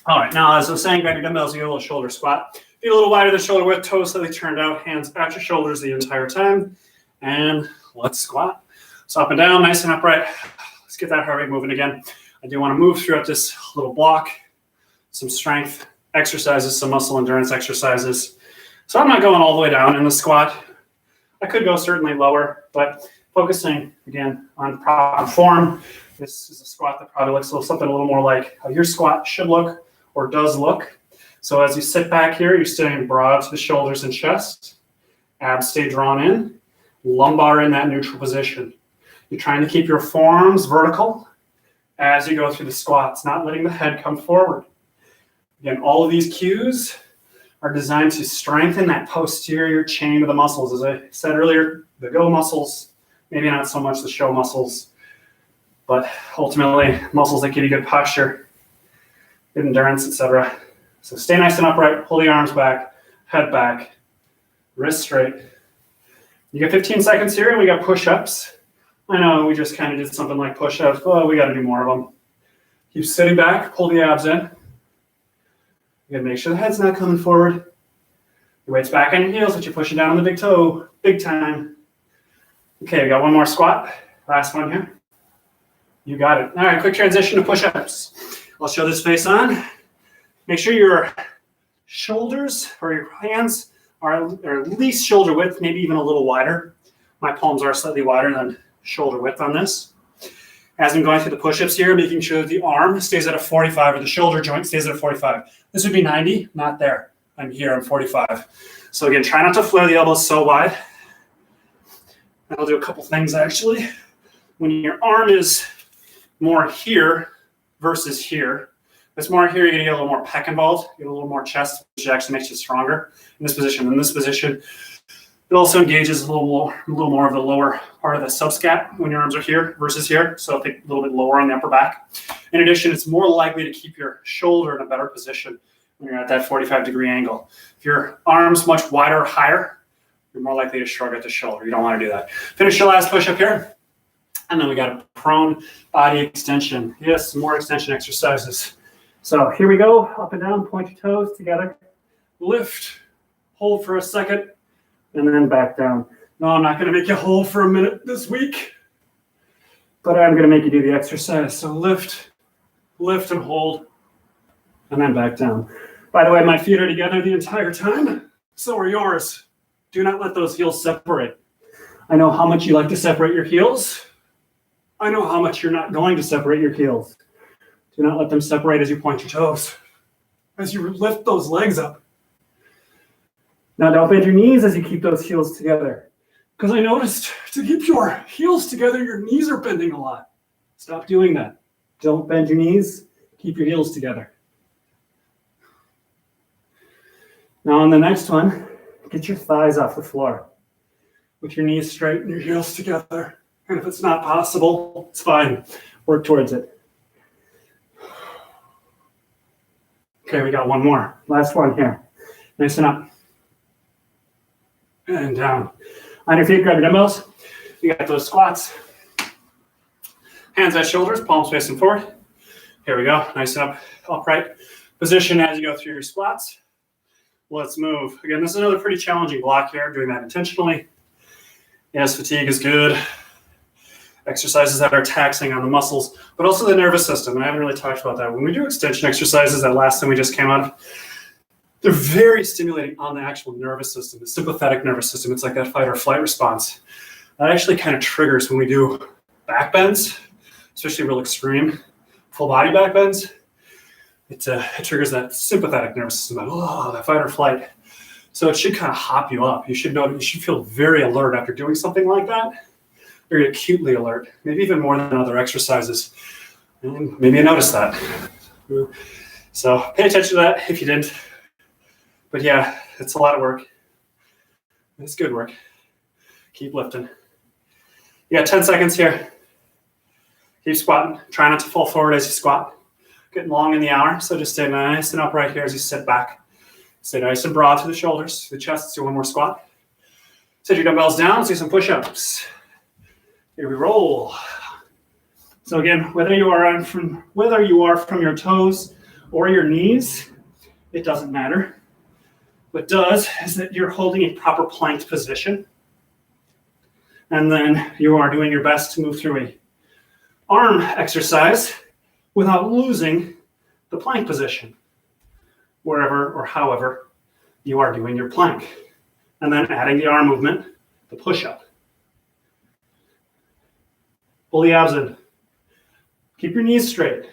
All right, now as I was saying, grab your dumbbells, you get a little shoulder squat. Feet a little wider than shoulder width, toes slightly turned out, hands at your shoulders the entire time. And let's squat. So up and down, nice and upright. Let's get that heart rate moving again. I do want to move throughout this little block. Some strength exercises, some muscle endurance exercises. So I'm not going all the way down in the squat. I could go certainly lower, but focusing again on proper form. This is a squat that probably looks something a little more like how your squat should look or does look. So as you sit back here, you're sitting broad to the shoulders and chest. Abs stay drawn in. Lumbar in that neutral position. You're trying to keep your forearms vertical as you go through the squats, not letting the head come forward. Again, all of these cues are designed to strengthen that posterior chain of the muscles. As I said earlier, the go muscles, maybe not so much the show muscles, but ultimately muscles that give you good posture, good endurance, etc. So stay nice and upright, pull the arms back, head back, wrist straight. You get 15 seconds here, and we got push-ups. I know we just kind of did something like push-ups, but we got to do more of them. Keep sitting back, pull the abs in. You got to make sure the head's not coming forward. Your weight's back on your heels, but you're pushing down on the big toe, big time. Okay, we got one more squat. Last one here. You got it. All right, quick transition to push-ups. I'll show this face on. Make sure your shoulders or your hands are at least shoulder width, maybe even a little wider. My palms are slightly wider than shoulder width on this. As I'm going through the push-ups here, making sure that the arm stays at a 45 or the shoulder joint stays at a 45. This would be 90, not there. I'm here, I'm 45. So again, try not to flare the elbows so wide. And I'll do a couple things actually. When your arm is more here versus here, if it's more here, you're gonna get a little more pec involved, get a little more chest, which actually makes you stronger in this position. In this position, it also engages a little more of the lower part of the subscat when your arms are here versus here, so think a little bit lower on the upper back. In addition, it's more likely to keep your shoulder in a better position when you're at that 45-degree angle. If your arm's much wider or higher, you're more likely to shrug at the shoulder. You don't want to do that. Finish your last push-up here. And then we got a prone body extension. Yes, some more extension exercises. So here we go, up and down, point your toes together. Lift, hold for a second, and then back down. No, I'm not gonna make you hold for a minute this week, but I'm gonna make you do the exercise. So lift, lift and hold, and then back down. By the way, my feet are together the entire time. So are yours. Do not let those heels separate. I know how much you like to separate your heels. I know how much you're not going to separate your heels. Do not let them separate as you point your toes, as you lift those legs up. Now don't bend your knees as you keep those heels together, because I noticed to keep your heels together, your knees are bending a lot. Stop doing that. Don't bend your knees, keep your heels together. Now on the next one, get your thighs off the floor with your knees straight and your heels together. And if it's not possible, it's fine. Work towards it. Okay, we got one more. Last one here. Nice and up. And down. On your feet, grab your dumbbells. You got those squats. Hands at shoulders, palms facing forward. Here we go. Nice and up, upright position as you go through your squats. Let's move. Again, this is another pretty challenging block here, doing that intentionally. Yes, fatigue is good. Exercises that are taxing on the muscles, but also the nervous system. And I haven't really talked about that. When we do extension exercises, that last thing we just came out of, they're very stimulating on the actual nervous system, the sympathetic nervous system. It's like that fight or flight response. That actually kind of triggers when we do back bends, especially real extreme full body back bends. It triggers that sympathetic nervous system, that fight or flight. So it should kind of hop you up. You should feel very alert after doing something like that. Very acutely alert, maybe even more than other exercises. And maybe you noticed that. So pay attention to that if you didn't. But yeah, it's a lot of work. It's good work. Keep lifting. You got 10 seconds here. Keep squatting. Try not to fall forward as you squat. Getting long in the hour, so just stay nice and upright here as you sit back. Stay nice and broad through the shoulders, through the chest. Let's do one more squat. Set your dumbbells down. Let's do some push-ups. Here we roll. So again, whether you are from your toes or your knees, it doesn't matter. What does is that you're holding a proper planked position, and then you are doing your best to move through a arm exercise without losing the plank position, wherever or however you are doing your plank, and then adding the arm movement, the push-up. Pull the abs in. Keep your knees straight.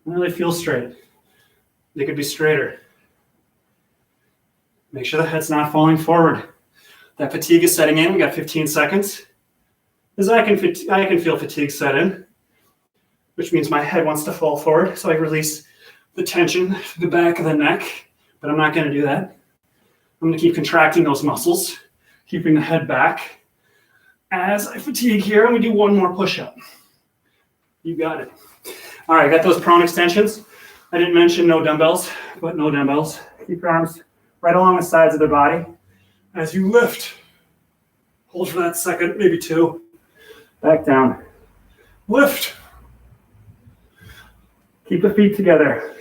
Really feel straight. They could be straighter. Make sure the head's not falling forward. That fatigue is setting in. We got 15 seconds. As I can feel fatigue set in, which means my head wants to fall forward. So I release the tension to the back of the neck, but I'm not going to do that. I'm going to keep contracting those muscles, keeping the head back. As I fatigue here, I'm going to do one more push-up. You got it. All right, got those prone extensions. I didn't mention no dumbbells, but no dumbbells. Keep your arms right along the sides of the body as you lift Hold for that second, maybe 2. Back down. Lift. Keep the feet together.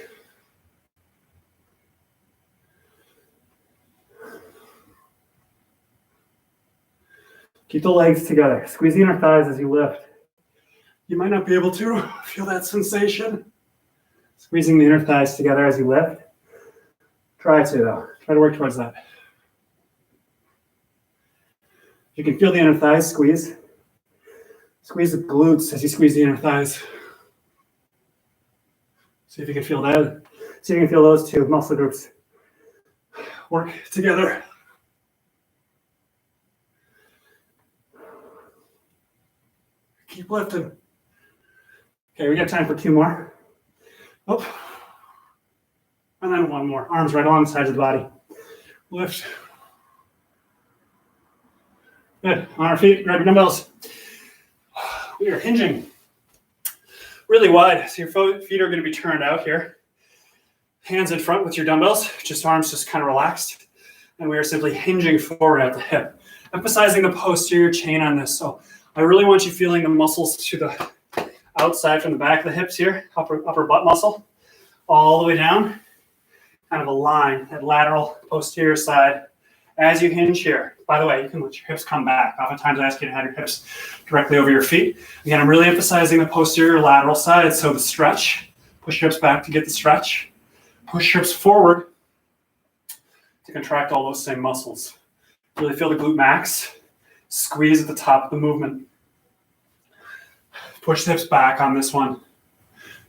Keep the legs together. Squeeze the inner thighs as you lift. You might not be able to feel that sensation. Squeezing the inner thighs together as you lift. Try to, though. Try to work towards that. You can feel the inner thighs squeeze. Squeeze the glutes as you squeeze the inner thighs. See if you can feel that. See if you can feel those two muscle groups work together. Keep lifting. Okay, we got time for 2 more. Up. And then 1 more. Arms right along the sides of the body. Lift. Good. On our feet, grab your dumbbells. We are hinging really wide. So your feet are going to be turned out here. Hands in front with your dumbbells, just arms just kind of relaxed. And we are simply hinging forward at the hip, emphasizing the posterior chain on this. So I really want you feeling the muscles to the outside from the back of the hips here, upper butt muscle, all the way down. Kind of a line, that lateral posterior side as you hinge here. By the way, you can let your hips come back. Oftentimes I ask you to have your hips directly over your feet. Again, I'm really emphasizing the posterior lateral side. So the stretch, push your hips back to get the stretch. Push your hips forward to contract all those same muscles. Really feel the glute max. Squeeze at the top of the movement. Push the hips back on this one.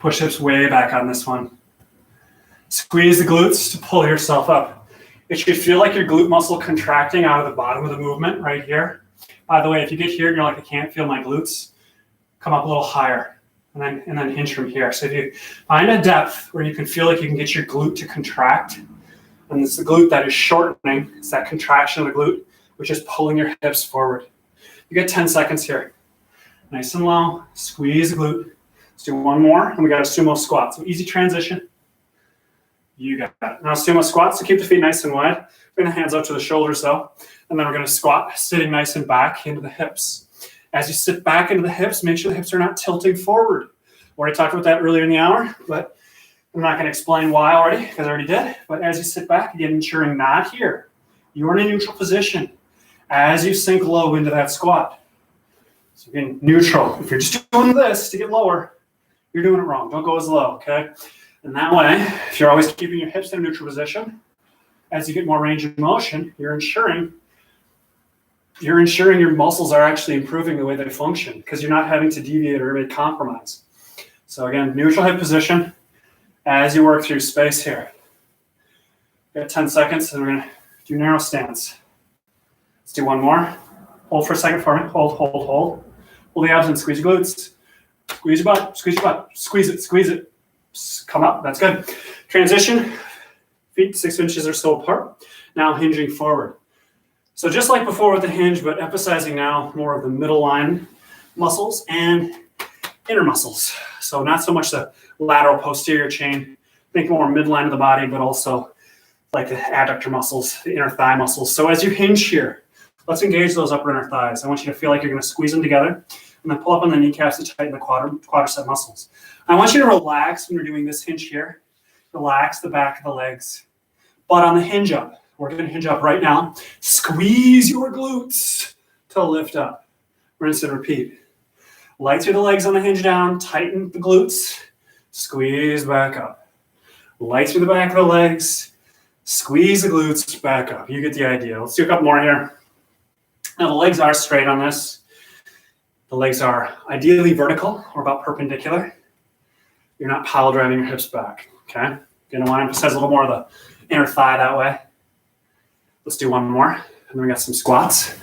Push the hips way back on this one. Squeeze the glutes to pull yourself up. It should feel like your glute muscle contracting out of the bottom of the movement right here. By the way, if you get here and you're like, I can't feel my glutes, come up a little higher and then hinge from here. So if you find a depth where you can feel like you can get your glute to contract, and it's the glute that is shortening, it's that contraction of the glute, which is pulling your hips forward. You get 10 seconds here. Nice and low, squeeze the glute. Let's do 1 more, and we got a sumo squat. So easy transition. You got it. Now sumo squat, so keep the feet nice and wide. Bring the hands up to the shoulders though. And then we're gonna squat, sitting nice and back into the hips. As you sit back into the hips, make sure the hips are not tilting forward. Already talked about that earlier in the hour, but I'm not gonna explain why already, because I already did. But as you sit back, again, ensuring not here. You're in a neutral position as you sink low into that squat. So again, neutral. If you're just doing this to get lower, you're doing it wrong. Don't go as low, okay? And that way, if you're always keeping your hips in a neutral position, as you get more range of motion, you're ensuring your muscles are actually improving the way they function because you're not having to deviate or make compromise. So again, neutral hip position as you work through space here. We got 10 seconds and we're gonna do narrow stance. Let's do 1 more. Hold for a second for me. Hold. Hold the abs and squeeze your glutes. Squeeze your butt, squeeze it. Come up, that's good. Transition, feet 6 inches or so apart. Now hinging forward. So just like before with the hinge, but emphasizing now more of the middle line muscles and inner muscles. So not so much the lateral posterior chain, think more midline of the body, but also like the adductor muscles, the inner thigh muscles. So as you hinge here, let's engage those upper inner thighs. I want you to feel like you're gonna squeeze them together and then pull up on the kneecaps to tighten the quadricep muscles. I want you to relax when you're doing this hinge here. Relax the back of the legs. But on the hinge up, we're going to hinge up right now. Squeeze your glutes to lift up. Rinse and repeat. Light through the legs on the hinge down. Tighten the glutes. Squeeze back up. Light through the back of the legs. Squeeze the glutes back up. You get the idea. Let's do a couple more here. Now the legs are straight on this. The legs are ideally vertical or about perpendicular. You're not pile driving your hips back, okay? You're gonna want to emphasize a little more of the inner thigh that way. Let's do 1 more, and then we got some squats.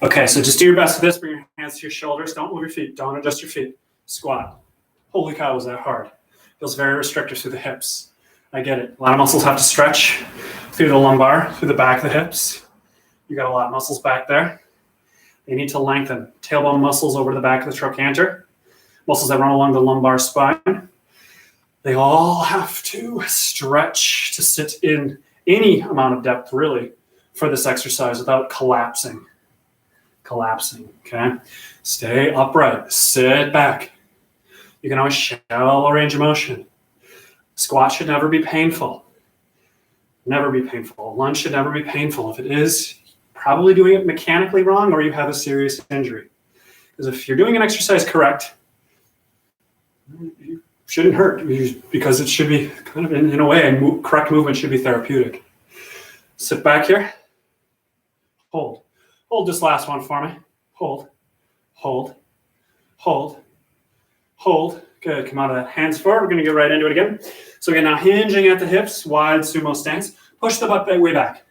Okay, so just do your best with this. Bring your hands to your shoulders. Don't move your feet. Don't adjust your feet. Squat. Holy cow, was that hard? Feels very restrictive through the hips. I get it. A lot of muscles have to stretch through the lumbar, through the back of the hips. You got a lot of muscles back there. They need to lengthen. Tailbone muscles over the back of the trochanter. Muscles that run along the lumbar spine. They all have to stretch to sit in any amount of depth, really, for this exercise without collapsing. collapsing, okay? Stay upright, sit back. You can always shallow range of motion. Squat should never be painful. Never be painful. Lunge should never be painful. If it is, probably doing it mechanically wrong or you have a serious injury. Because if you're doing an exercise correct, you shouldn't hurt because it should be kind of in a way, and correct movement should be therapeutic. Sit back here. Hold. Hold this last one for me. Hold. Hold. Hold. Hold. Good. Come out of that. Hands forward. We're going to get right into it again. So again, now hinging at the hips, wide sumo stance. Push the butt way back.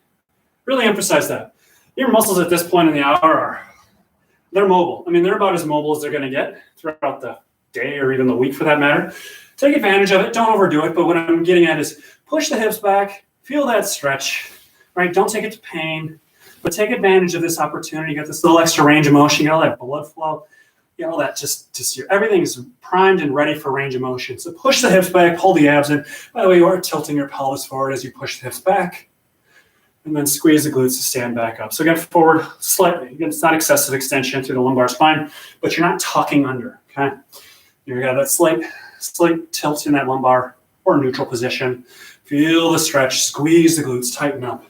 Really emphasize that. Your muscles at this point in the hour they're mobile. I mean, they're about as mobile as they're going to get throughout the day or even the week for that matter. Take advantage of it. Don't overdo it. But what I'm getting at is push the hips back. Feel that stretch, right? Don't take it to pain, but take advantage of this opportunity. You got this little extra range of motion. You got all that blood flow. You know, that just everything is primed and ready for range of motion. So push the hips back, pull the abs in. By the way, you are tilting your pelvis forward as you push the hips back. And then squeeze the glutes to stand back up. So again, forward slightly. Again, it's not excessive extension through the lumbar spine, but you're not tucking under, okay? You got that slight tilt in that lumbar or neutral position. Feel the stretch, squeeze the glutes, tighten up.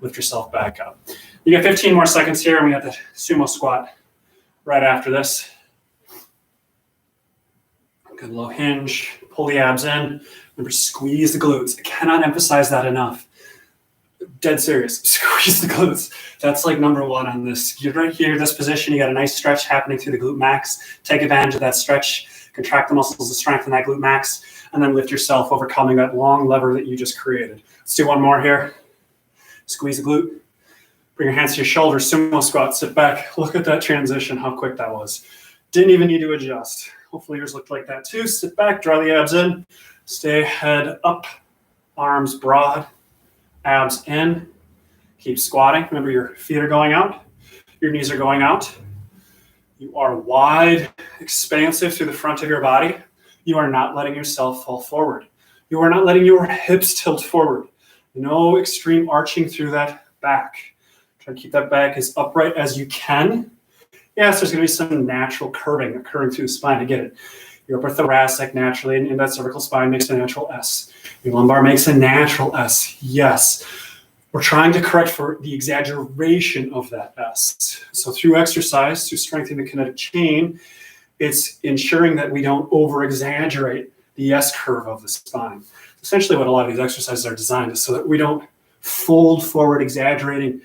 Lift yourself back up. You got 15 more seconds here, and we got the sumo squat right after this. Good low hinge, pull the abs in. Remember, squeeze the glutes. I cannot emphasize that enough. Dead serious. Squeeze the glutes. That's like number one on this. You're right here, this position. You got a nice stretch happening through the glute max. Take advantage of that stretch. Contract the muscles to strengthen that glute max, and then lift yourself, overcoming that long lever that you just created. Let's do one more here. Squeeze the glute. Bring your hands to your shoulders. Sumo squat. Sit back. Look at that transition. How quick that was. Didn't even need to adjust. Hopefully yours looked like that too. Sit back. Draw the abs in. Stay head up. Arms broad. Abs in. Keep squatting. Remember, your feet are going out. Your knees are going out. You are wide, expansive through the front of your body. You are not letting yourself fall forward. You are not letting your hips tilt forward. No extreme arching through that back. Try to keep that back as upright as you can. Yes, there's going to be some natural curving occurring through the spine. I get it. Your upper thoracic naturally, and that cervical spine makes a natural S. Your lumbar makes a natural S. Yes. We're trying to correct for the exaggeration of that S. So through exercise, through strengthening the kinetic chain, it's ensuring that we don't over-exaggerate the S curve of the spine. Essentially what a lot of these exercises are designed is so that we don't fold forward, exaggerating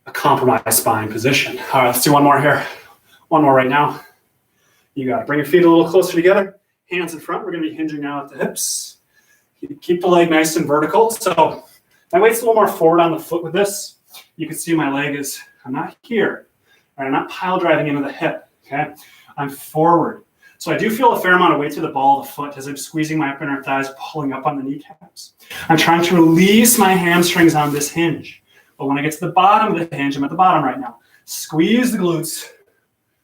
a compromised spine position. All right, let's do one more here. One more right now. You got it. Bring your feet a little closer together. Hands in front. We're going to be hinging now at the hips. Keep the leg nice and vertical. So my weight's a little more forward on the foot with this. You can see my leg is, I'm not here. Right? I'm not pile driving into the hip. Okay? I'm forward. So I do feel a fair amount of weight to the ball of the foot as I'm squeezing my upper inner thighs, pulling up on the kneecaps. I'm trying to release my hamstrings on this hinge. But when I get to the bottom of the hinge, I'm at the bottom right now. Squeeze the glutes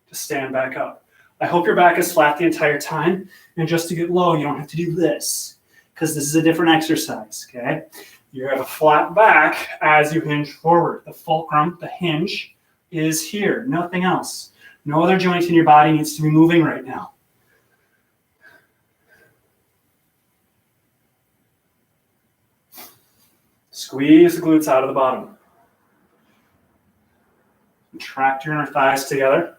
to stand back up. I hope your back is flat the entire time. And just to get low, you don't have to do this because this is a different exercise, okay? You have a flat back as you hinge forward. The fulcrum, the hinge, is here, nothing else. No other joint in your body needs to be moving right now. Squeeze the glutes out of the bottom. Contract your inner thighs together.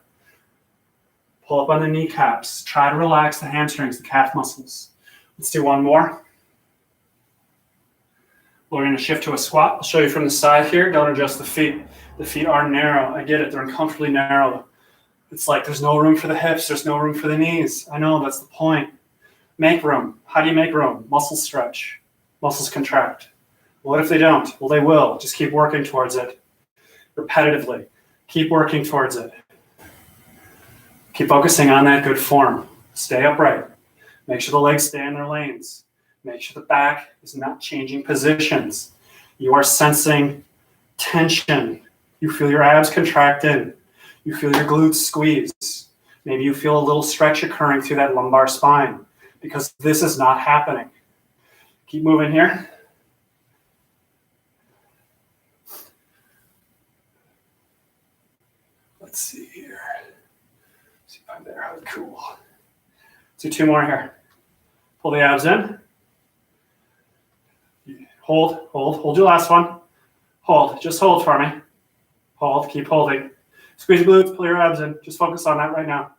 Pull up on the kneecaps. Try to relax the hamstrings, the calf muscles. Let's do one more. We're going to shift to a squat. I'll show you from the side here. Don't adjust the feet. The feet are narrow. I get it. They're uncomfortably narrow. It's like there's no room for the hips. There's no room for the knees. I know, that's the point. Make room. How do you make room? Muscles stretch. Muscles contract. What if they don't? Well, they will. Just keep working towards it. Repetitively. Keep working towards it. Keep focusing on that good form. Stay upright. Make sure the legs stay in their lanes. Make sure the back is not changing positions. You are sensing tension. You feel your abs contracted. You feel your glutes squeeze. Maybe you feel a little stretch occurring through that lumbar spine because this is not happening. Keep moving here. Let's see here. Supine Bear Hug, cool. Let's do 2 more here. Pull the abs in. Hold your last one. Hold, just hold for me. Hold, keep holding. Squeeze your glutes, pull your abs in. Just focus on that right now.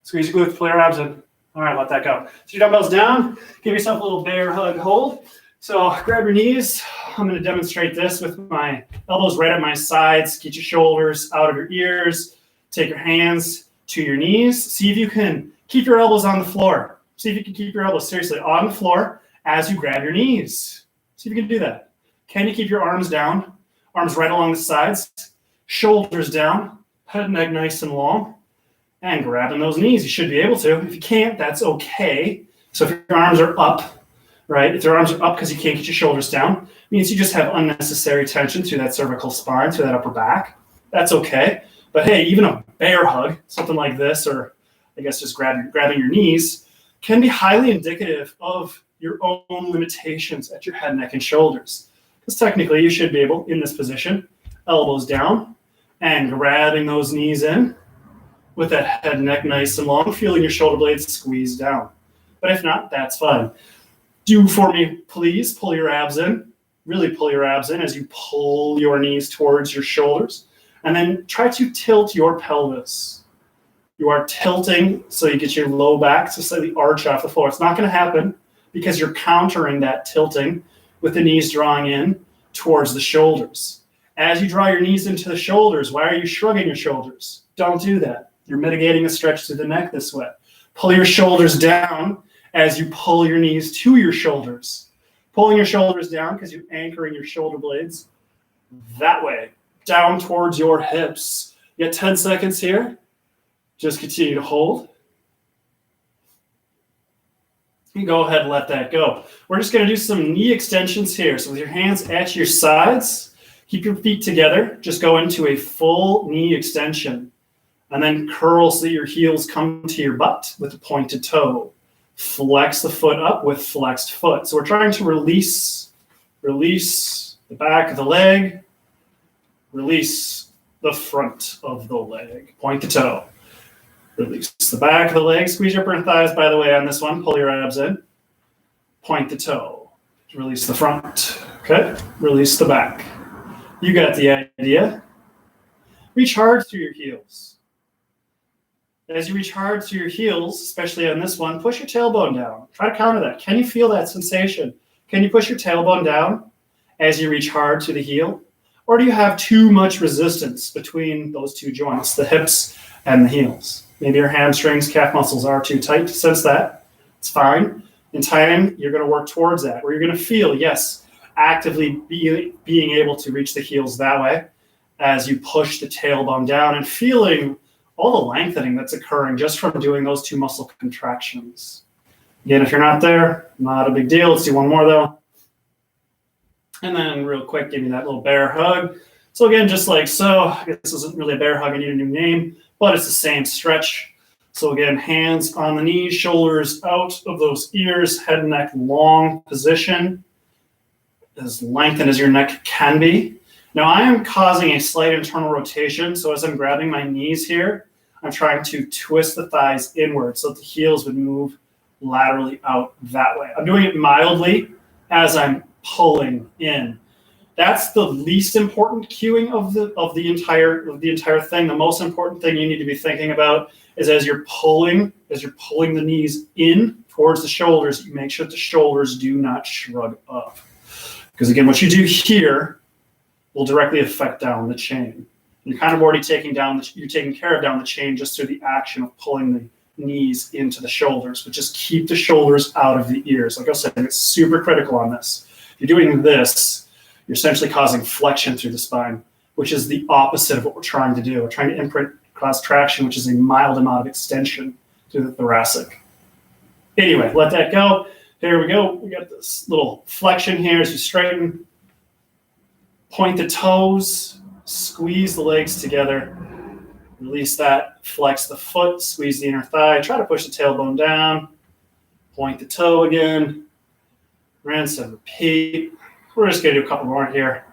Squeeze your glutes, pull your abs in. All right, let that go. So your dumbbells down, give yourself a little bear hug hold. So grab your knees. I'm going to demonstrate this with my elbows right at my sides. Get your shoulders out of your ears. Take your hands to your knees. See if you can keep your elbows on the floor. See if you can keep your elbows seriously on the floor as you grab your knees. See if you can do that. Can you keep your arms down? Arms right along the sides. Shoulders down. Head and neck nice and long. And grabbing those knees. You should be able to. If you can't, that's okay. So if your arms are up, right? If your arms are up because you can't get your shoulders down, it means you just have unnecessary tension through that cervical spine, through that upper back. That's okay. But hey, even a bear hug, something like this, or I guess just grabbing your knees, can be highly indicative of your own limitations at your head, neck, and shoulders. Because technically you should be able, in this position, elbows down and grabbing those knees in with that head and neck nice and long, feeling your shoulder blades squeeze down. But if not, that's fine. Do for me, please, pull your abs in. Really pull your abs in as you pull your knees towards your shoulders. And then try to tilt your pelvis. You are tilting so you get your low back to slightly arch off the floor. It's not going to happen because you're countering that tilting with the knees drawing in towards the shoulders. As you draw your knees into the shoulders, why are you shrugging your shoulders? Don't do that. You're mitigating a stretch through the neck this way. Pull your shoulders down as you pull your knees to your shoulders. Pulling your shoulders down because you're anchoring your shoulder blades that way, down towards your hips. You got 10 seconds here. Just continue to hold. And go ahead and let that go. We're just going to do some knee extensions here. So with your hands at your sides, keep your feet together. Just go into a full knee extension. And then curl so that your heels come to your butt with a pointed toe. Flex the foot up with flexed foot. So we're trying to release the back of the leg, release the front of the leg. Point the toe. Release the back of the leg. Squeeze your upper thighs, by the way, on this one. Pull your abs in. Point the toe. Release the front. Okay? Release the back. You got the idea. Reach hard through your heels. As you reach hard through your heels, especially on this one, push your tailbone down. Try to counter that. Can you feel that sensation? Can you push your tailbone down as you reach hard to the heel? Or do you have too much resistance between those two joints, the hips and the heels? Maybe your hamstrings, calf muscles are too tight to sense that. It's fine. In time, you're going to work towards that, where you're going to feel, yes, actively being able to reach the heels that way as you push the tailbone down and feeling all the lengthening that's occurring just from doing those two muscle contractions. Again, if you're not there, not a big deal. Let's do one more though. And then real quick, give me that little bear hug. So again, just like so, I guess this isn't really a bear hug, I need a new name, but it's the same stretch. So again, hands on the knees, shoulders out of those ears, head and neck long position, as lengthened as your neck can be. Now I am causing a slight internal rotation. So as I'm grabbing my knees here, I'm trying to twist the thighs inward so that the heels would move laterally out that way. I'm doing it mildly as I'm pulling in. That's the least important cueing of the entire thing. The most important thing you need to be thinking about is as you're pulling the knees in towards the shoulders, you make sure that the shoulders do not shrug up. Because again, what you do here will directly affect down the chain. You're kind of already taking care of down the chain just through the action of pulling the knees into the shoulders, but just keep the shoulders out of the ears. Like I was saying, it's super critical on this. If you're doing this, you're essentially causing flexion through the spine, which is the opposite of what we're trying to do. We're trying to imprint cause traction, which is a mild amount of extension through the thoracic. Anyway, let that go. There we go. We got this little flexion here as you straighten. Point the toes, squeeze the legs together, release that, flex the foot, squeeze the inner thigh, try to push the tailbone down, point the toe again, rinse and repeat. We're just going to do a couple more here.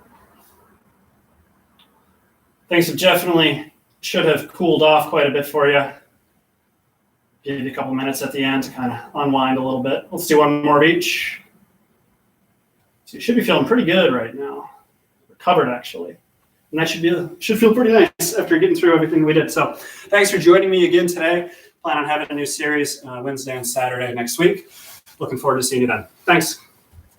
Things have definitely should have cooled off quite a bit for you. Give you a couple minutes at the end to kind of unwind a little bit. Let's do one more of each. So you should be feeling pretty good right now. Recovered, actually. And that should feel pretty nice after getting through everything we did. So thanks for joining me again today. Plan on having a new series Wednesday and Saturday next week. Looking forward to seeing you then. Thanks.